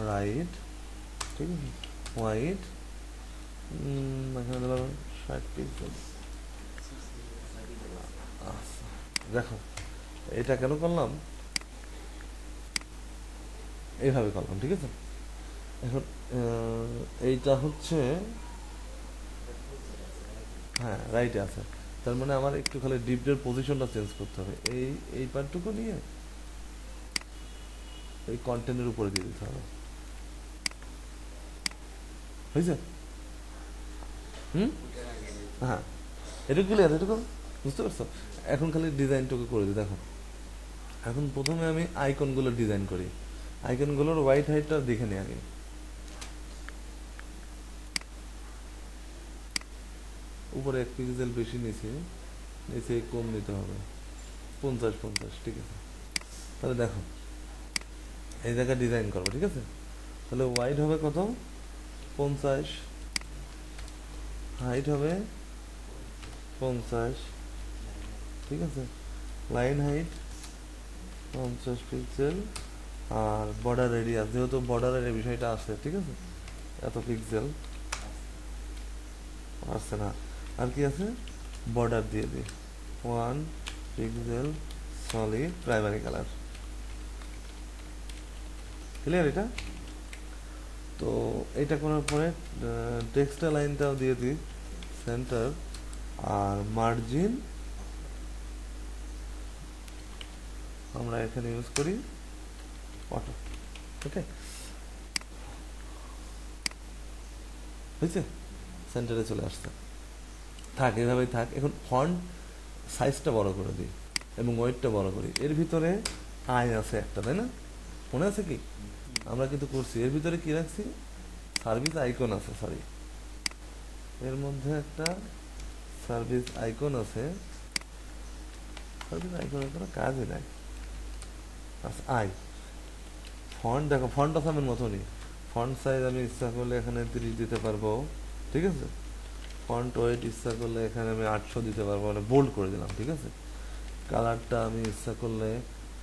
রাইট, ঠিক আছে, হোয়াইট এখানে দিলাম 60 পিক্সেল। আচ্ছা দেখো এটা কেন করলাম, এইভাবে করলাম, ঠিক আছে। এখন এইটা হচ্ছে, হ্যাঁ রাইটে আছে, তার মানে আমার একটু খালি ডিপের পজিশনটা চেঞ্জ করতে হবে, এই পার্টটুকু নিয়ে এই কন্টেন্টের উপরে দিয়ে দিতে হবে, হয়েছে? হুম, হ্যাঁ এটুকু ক্লিয়ার, এটুকু বুঝতে পারছো? এখন খালি ডিজাইনটুকু করে দিই। দেখো এখন প্রথমে আমি আইকনগুলো ডিজাইন করি, আইকনগুলোর হোয়াইট হাইটটা দেখে নিই আগে। উপরে 1 পিক্সেল বেশি, নিচে নিচে কম নিতে হবে, 50 ঠিক আছে। তাহলে দেখো এই জায়গায় ডিজাইন করবো, ঠিক আছে। তাহলে ওয়াইড হবে কত, 50, হাইট হবে 50, ঠিক আছে, লাইন হাইট 50 পিক্সেল, আর বর্ডার রেডিয়াস, যেহেতু বর্ডারের এই বিষয়টা আছে, ঠিক আছে, এত পিক্সেল আসছে না, আর কি আছে, বর্ডার দিয়ে দিই 1 pixel solid primary colour, clear এটা? তো এটা করার পরে টেক্সটা লাইনটাও দিয়ে দিই সেন্টার, আর মার্জিন আমরা এখানে ইউজ করি অটো, ওকে হয়েছে, সেন্টারে চলে আসছে, থাক এভাবেই থাক। এখন ফন্ট সাইজটা বড় করে দিই এবং ওয়েটটা বড় করি। এর ভিতরে আই আছে একটা, তাই না, মনে আছে কি, আমরা কিন্তু করছি, এর ভিতরে কি রাখছি, সার্ভিস আইকন আছে, সরি এর মধ্যে একটা সার্ভিস আইকন আছে, সার্ভিস আইকনের কোনো কাজই নাই, আচ্ছা আই ফন্ট, দেখো ফন্ট আসামের মতনই, ফন্ট সাইজ আমি ইচ্ছা করলে এখানে 30 দিতে পারবো, ঠিক আছে, ফন্ট ওয়েট ইচ্ছা করলে এখানে আমি 800 দিতে পারবো, মানে বোল্ড করে দিলাম, ঠিক আছে। কালারটা আমি ইচ্ছা করলে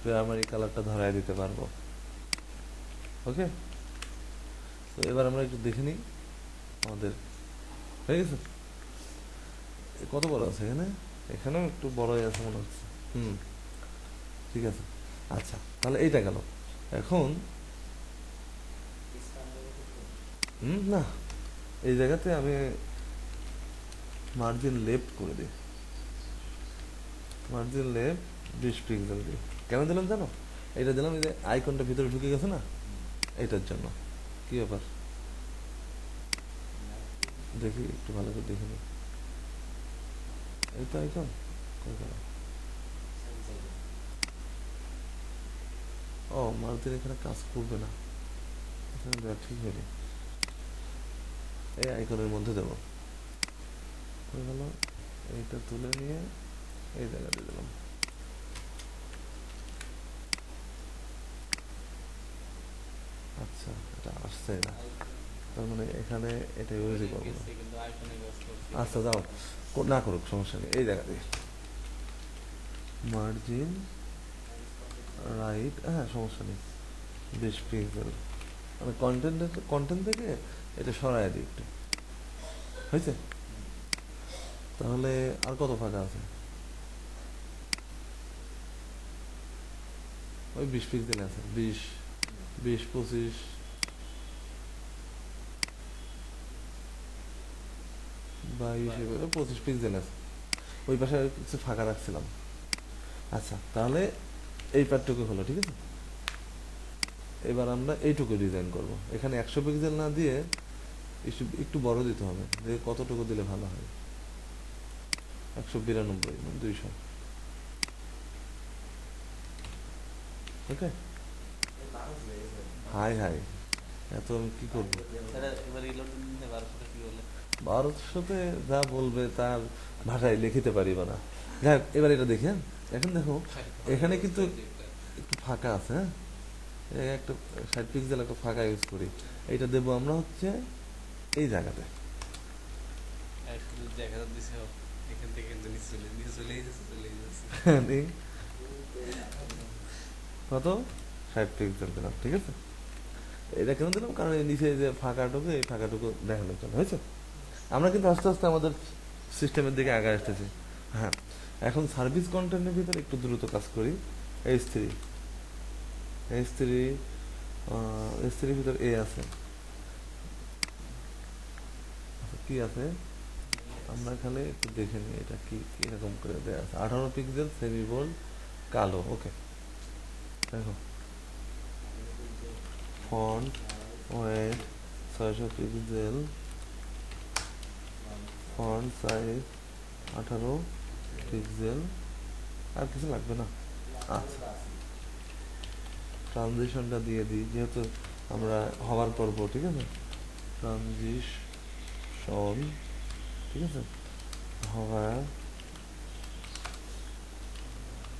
প্রাইমারি কালারটা ধরায় দিতে পারবো, ওকে। তো এবার আমরা একটু দেখে নিই আমাদের হয়ে গেছে। কত বড় আছে এখানে, এখানেও একটু বড়ই আছে মনে হচ্ছে, হুম ঠিক আছে। আচ্ছা তাহলে এইটা গেল, এখন না, এই জায়গাতে আমি মার্জিন লেফট করে দিই, মার্জিন লেফট 20 পিক্সেল দিই। কেন দিলাম জানো, এটা দিলাম এই যে আইকনটা ভিতরে ঢুকে গেছে না, এটার জন্য। কি ব্যাপার দেখি একটু ভালো করে দেখে নিই, এই তো আইকন কই গেল, ও মার্জিন এখানে কাজ করবে না, এখানে দেওয়া ঠিক হয়নি, এই আইকনের মধ্যে দেবো, হয়ে গেল। এইটা তুলে নিয়ে এই জায়গাতে দিলাম, আচ্ছা এটা আসছে না, তার মানে এখানে এটা ইউজই করবো না। কিন্তু আইফোনে ইউজ করছি। আচ্ছা যাও, না করুক সমস্যা নেই, এই জায়গাতে মার্জিন রাইট, হ্যাঁ সমস্যা নেই, 20 পিক্সেল, মানে কন্টেন্ট থেকে এটা সরাই দিই একটু, হয়েছে? তাহলে আর কত ফাঁকা আছে, ওই 20 পিক্সেল আছে, 20 25 22 25 পিক্সেল আছে, ওই পাশে কিছু ফাঁকা রাখছিলাম। আচ্ছা, তাহলে এই পার্টটুকু হলো, ঠিক আছে। এবার আমরা এইটুকু ডিজাইন করব। এখানে 100 পিক্সেল না দিয়ে একটু বড় দিতে হবে, যে কতটুকু দিলে ভালো হয়। 192 না 200। ওকে, হাই হাই, এত আমি কি করবো। এবার ইলোড দিতে 1200 কি বলে? 1200-তে যা বলবে তার ভাষায় লিখিতে পারিব না। যাই হোক, এবার এটা দেখি। হ্যাঁ, এখন দেখো এখানে কিন্তু একটু ফাঁকা আছে। হ্যাঁ, একটা 60 পিক্সেল একটা ফাঁকা ইউজ করি। এইটা দেবো আমরা হচ্ছে এই জায়গাতে। আর শুধু দেখা দিছে এখান থেকে কিন্তু নিচে চলে যাচ্ছে। কত? 60 পিক্সেল দিলাম, ঠিক আছে। এটা কেন দিলাম? কারণ এই নিচে যে ফাঁকাটুকু, এই ফাঁকাটুকু দেখানোর জন্য, হয়েছে। আমরা কিন্তু আস্তে আস্তে আমাদের সিস্টেমের দিকে আগে আসতেছি। হ্যাঁ, এখন সার্ভিস কন্টেন্টের ভিতরে একটু দ্রুত কাজ করি। H3 H3 ভিতর এ আছে, কি আছে আমরা এখানে একটু দেখে নিই। এটা কি এরকম করে দেওয়া আছে, 18 পিক্সেল সেমি বোল্ড কালো। ওকে, দেখো font weight 600 pixel, font size 18 pixel. আর কিছু লাগবে না। আচ্ছা, ট্রানজিশনটা দিয়ে দিই, যেহেতু আমরা হওয়ার করব, ঠিক আছে। ট্রানজিশন, ঠিক আছে। হওয়ার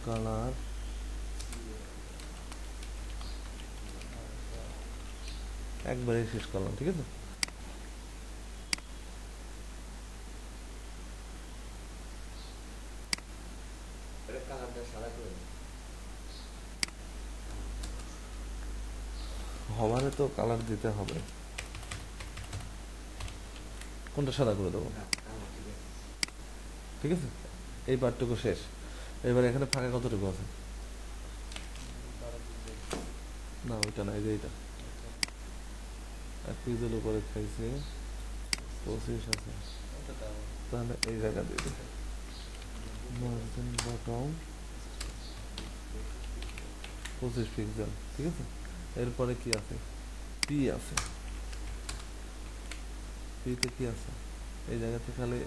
কালার একবারে শেষ করলাম, ঠিক আছে। হওয়ারে তো কালার দিতে হবে। কোনটা সাদা করে দেবো, ঠিক আছে। এই পার্টটুকু শেষ। এবার এখানে ফাঁকা কতটুকু আছে? না, ওইটা না, এই যে এইটা 1 পিক্সেল উপরে খাইছে, 25 আছে। তাহলে এই জায়গা দিয়ে দিই মার্জিন বটম 25 পিক্সেল, ঠিক আছে। এরপরে কি আছে? পি আছে। পিতে কি আছে? এই জায়গাতে খালি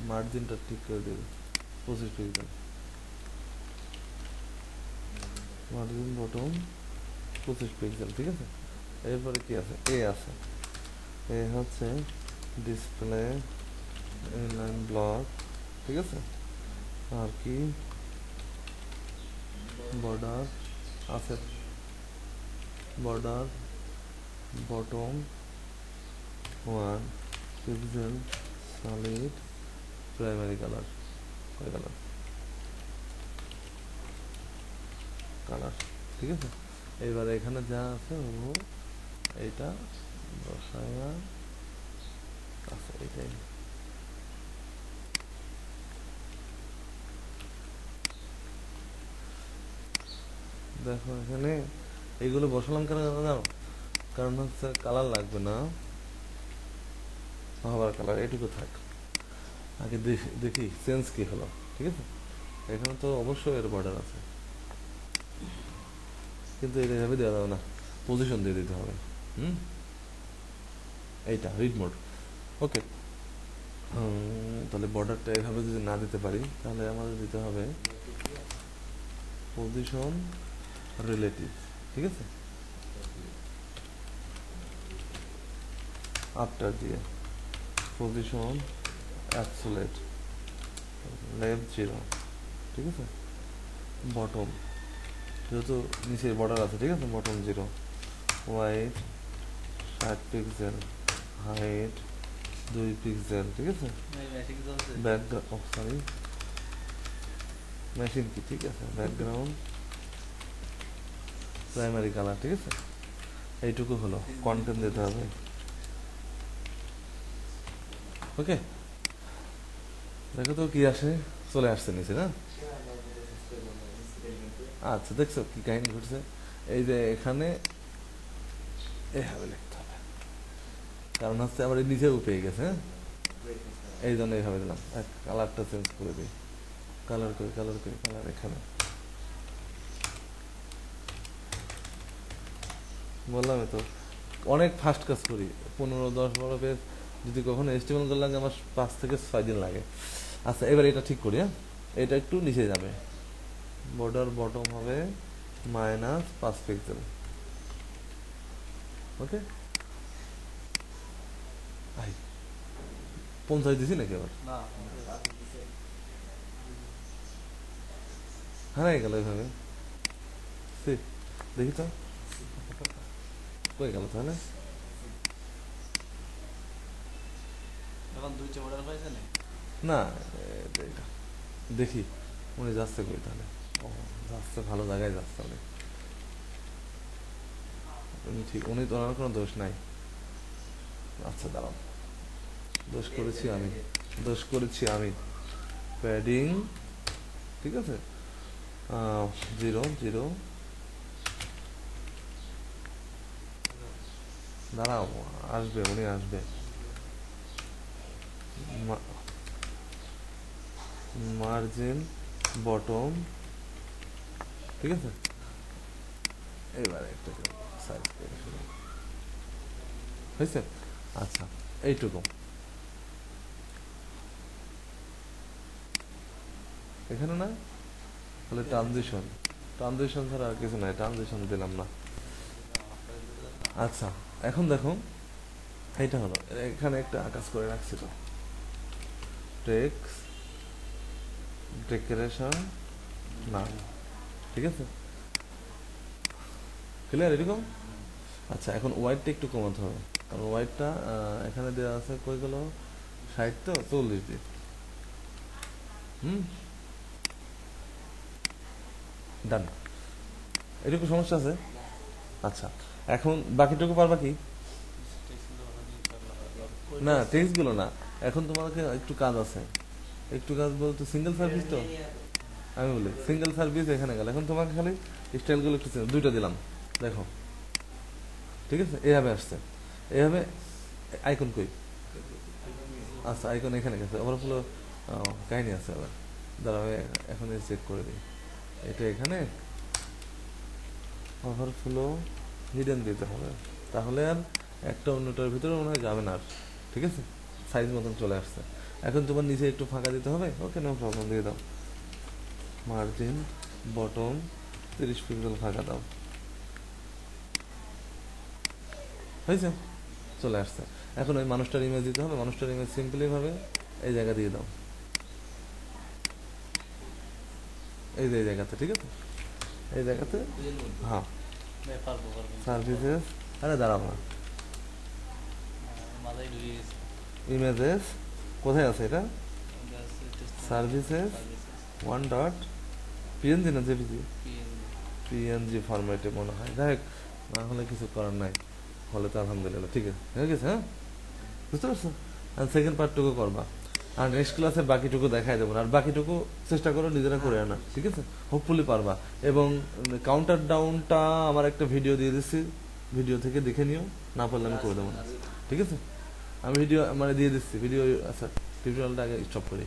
মার্জিনটা ঠিক করে দেবে, 25 পিক্সেল। মার্জিন বটম 25 পিক্সেল, ঠিক আছে। এরপরে কি আছে? এ আছে। এ হচ্ছে ডিসপ্লে ইনলাইন ব্লক, ঠিক আছে। আর কি বর্ডার আছে, border bottom 1 pixel solid primary colour, colour, ঠিক আছে। এবারে এখানে যা আছে ও এইটা বসায়া আছে, এইটাই। দেখো এখানে এইগুলো বসালাম কেন জানো? কারণ হচ্ছে কালার লাগবে না, আবার কালার এটুকু থাক। আগে দেখি সেন্স কি হলো, ঠিক আছে। এখানে তো অবশ্যই এর বর্ডার আছে, কিন্তু এটা এভাবে দেওয়া যাবে না, পজিশন দিয়ে দিতে হবে। এইটা রিড মোড। ওকে, তাহলে বর্ডারটা এভাবে যদি না দিতে পারি, তাহলে আমাদের দিতে হবে পজিশন রিলেটিভ, ঠিক আছে। আফটার দিয়ে পজিশন অ্যাবসোলিউট লেফট 0, ঠিক আছে। বটম, যেহেতু নিচে বর্ডার আছে, ঠিক আছে, bottom 0, wide 60 pixel, height 2 pixel, ঠিক আছে। ব্যাকগ্রাউন্ড, সরি মেশিন কি, ঠিক আছে। ব্যাকগ্রাউন্ড প্রাইমারি কালার, ঠিক আছে। এইটুকু হলো, কন্টেন্ট দিতে হবে। ওকে, দেখো তো কি আসে, চলে আসছে নিচে না। আচ্ছা, দেখছো কি কাহিনী ঘটছে। এই যে এখানে এইভাবে লিখতে হবে, কারণ হচ্ছে আবার এই নিচেও পেয়ে গেছে। হ্যাঁ, এই জন্য এইভাবে দিলাম। কালারটা চেঞ্জ করে দিই, কালার এখানে বললাম তো অনেক ফাস্ট কাজ করি, 15, 10, 12 পেজ যদি কখনো এস্টিমেল করে লাগে আমার 5 থেকে 6 দিন লাগে। আচ্ছা এবার এটা ঠিক করি, হ্যাঁ এটা একটু নিচে যাবে, বর্ডার বটম হবে -5 পিক্সেল, ওকে। 50 দিছি নাকি আবার, না হারাই গেল এইভাবে, দেখি তো কই গেল তাহলে। এখন 2 বর্ডার পাইছে না। না এটা দেখি উনি যাচ্ছে কই তাহলে, ও যাচ্ছে ভালো জায়গায় যাচ্ছে উনি, উনি ঠিক, উনি তো ওনার কোনো দোষ নাই। আচ্ছা দাঁড়াও, দোষ করেছি আমি, প্যাডিং ঠিক আছে 0, 0, দাঁড়াও আসবে, উনি আসবে, মার্জিন বটম ঠিক আছে। এবারে একটা সাইজ করে শুরু হয়েছে। আচ্ছা এইটুকু, এখানে না তাহলে ট্রানজিশন ছাড়া আর কিছু নাই, ট্রানজিশন দিলাম না। আচ্ছা এখন দেখো এইটা হলো, এখানে একটা কাজ করে রাখছি তো, টেক্স ডেকোরেশন না, ঠিক আছে ক্লিয়ার এরকম। আচ্ছা এখন ওয়াইডটা একটু কমাতে হবে, কারণ ওয়াইডটা এখানে দেওয়া আছে কই গেল 60 তো 40 দিই, ডান, এটুকু সমস্যা আছে। আচ্ছা এখন বাকিটুকু পারবা কি, না টেক্সট গুলো না, এখন তোমাকে একটু কাজ আছে, একটু কাজ বলতে সিঙ্গেল সার্ভিস তো, আমি বলি সিঙ্গেল সার্ভিস এখানে গেল, এখন তোমাকে খালি স্টাইলগুলো একটু দুইটা দিলাম দেখো, ঠিক আছে এইভাবে আসছে, এইভাবে আইকন কই, আচ্ছা আইকন এখানে গেছে, ওভারফ্লো কাহিনী আছে আবার, দাঁড়াও এখন চেক করে দিই, এটা এখানে ওভারফ্লো হিডেন দিতে হবে, তাহলে আর একটা অন্যটার ভিতরে মনে হয় যাবে না আর, ঠিক আছে সাইজ মতন চলে আসছে। এখন তোমার নিচে একটু ফাঁকা দিতে হবে, ওকে নো প্রবলেম, দিয়ে দাও, মার্জিন বটম 30 পিক্সেল ফাঁকা দাও, হয়েছে চলে আসছে। এখন ওই মানুষটার ইমেজ দিতে হবে, মানুষটার ইমেজ সিম্পলি ভাবে এই জায়গা দিয়ে দাও, এই যে এই জায়গাতে, ঠিক আছে এই জায়গাতে, হ্যাঁ সার্ভিসেস, আরে দাঁড়াও না, ইমেজেস কোথায় আছে এটা, সার্ভিসেস 1.png না জেপিজি, পিএনজি ফরম্যাটে মনে হয়, যাই হোক না হলে কিছু করার নাই, হলে তো আলহামদুলিল্লাহ ঠিক আছে হয়ে গেছে, হ্যাঁ বুঝতে পারছো। আর সেকেন্ড পার্টটুকু করবা, আর নেক্সট ক্লাসে বাকিটুকু দেখাই দেবো, আর বাকিটুকু চেষ্টা করো নিজেরা করে আনা, ঠিক আছে হোপফুলি পারবা। এবং কাউন্টার ডাউনটা আমার একটা ভিডিও দিয়ে দিচ্ছি, ভিডিও থেকে দেখে নিও, না পারলে আমি করে দেবো না, ঠিক আছে আমি ভিডিও মানে দিয়ে দিচ্ছি ভিডিও। আচ্ছা টিউটোরিয়ালটা আগে স্টপ করি।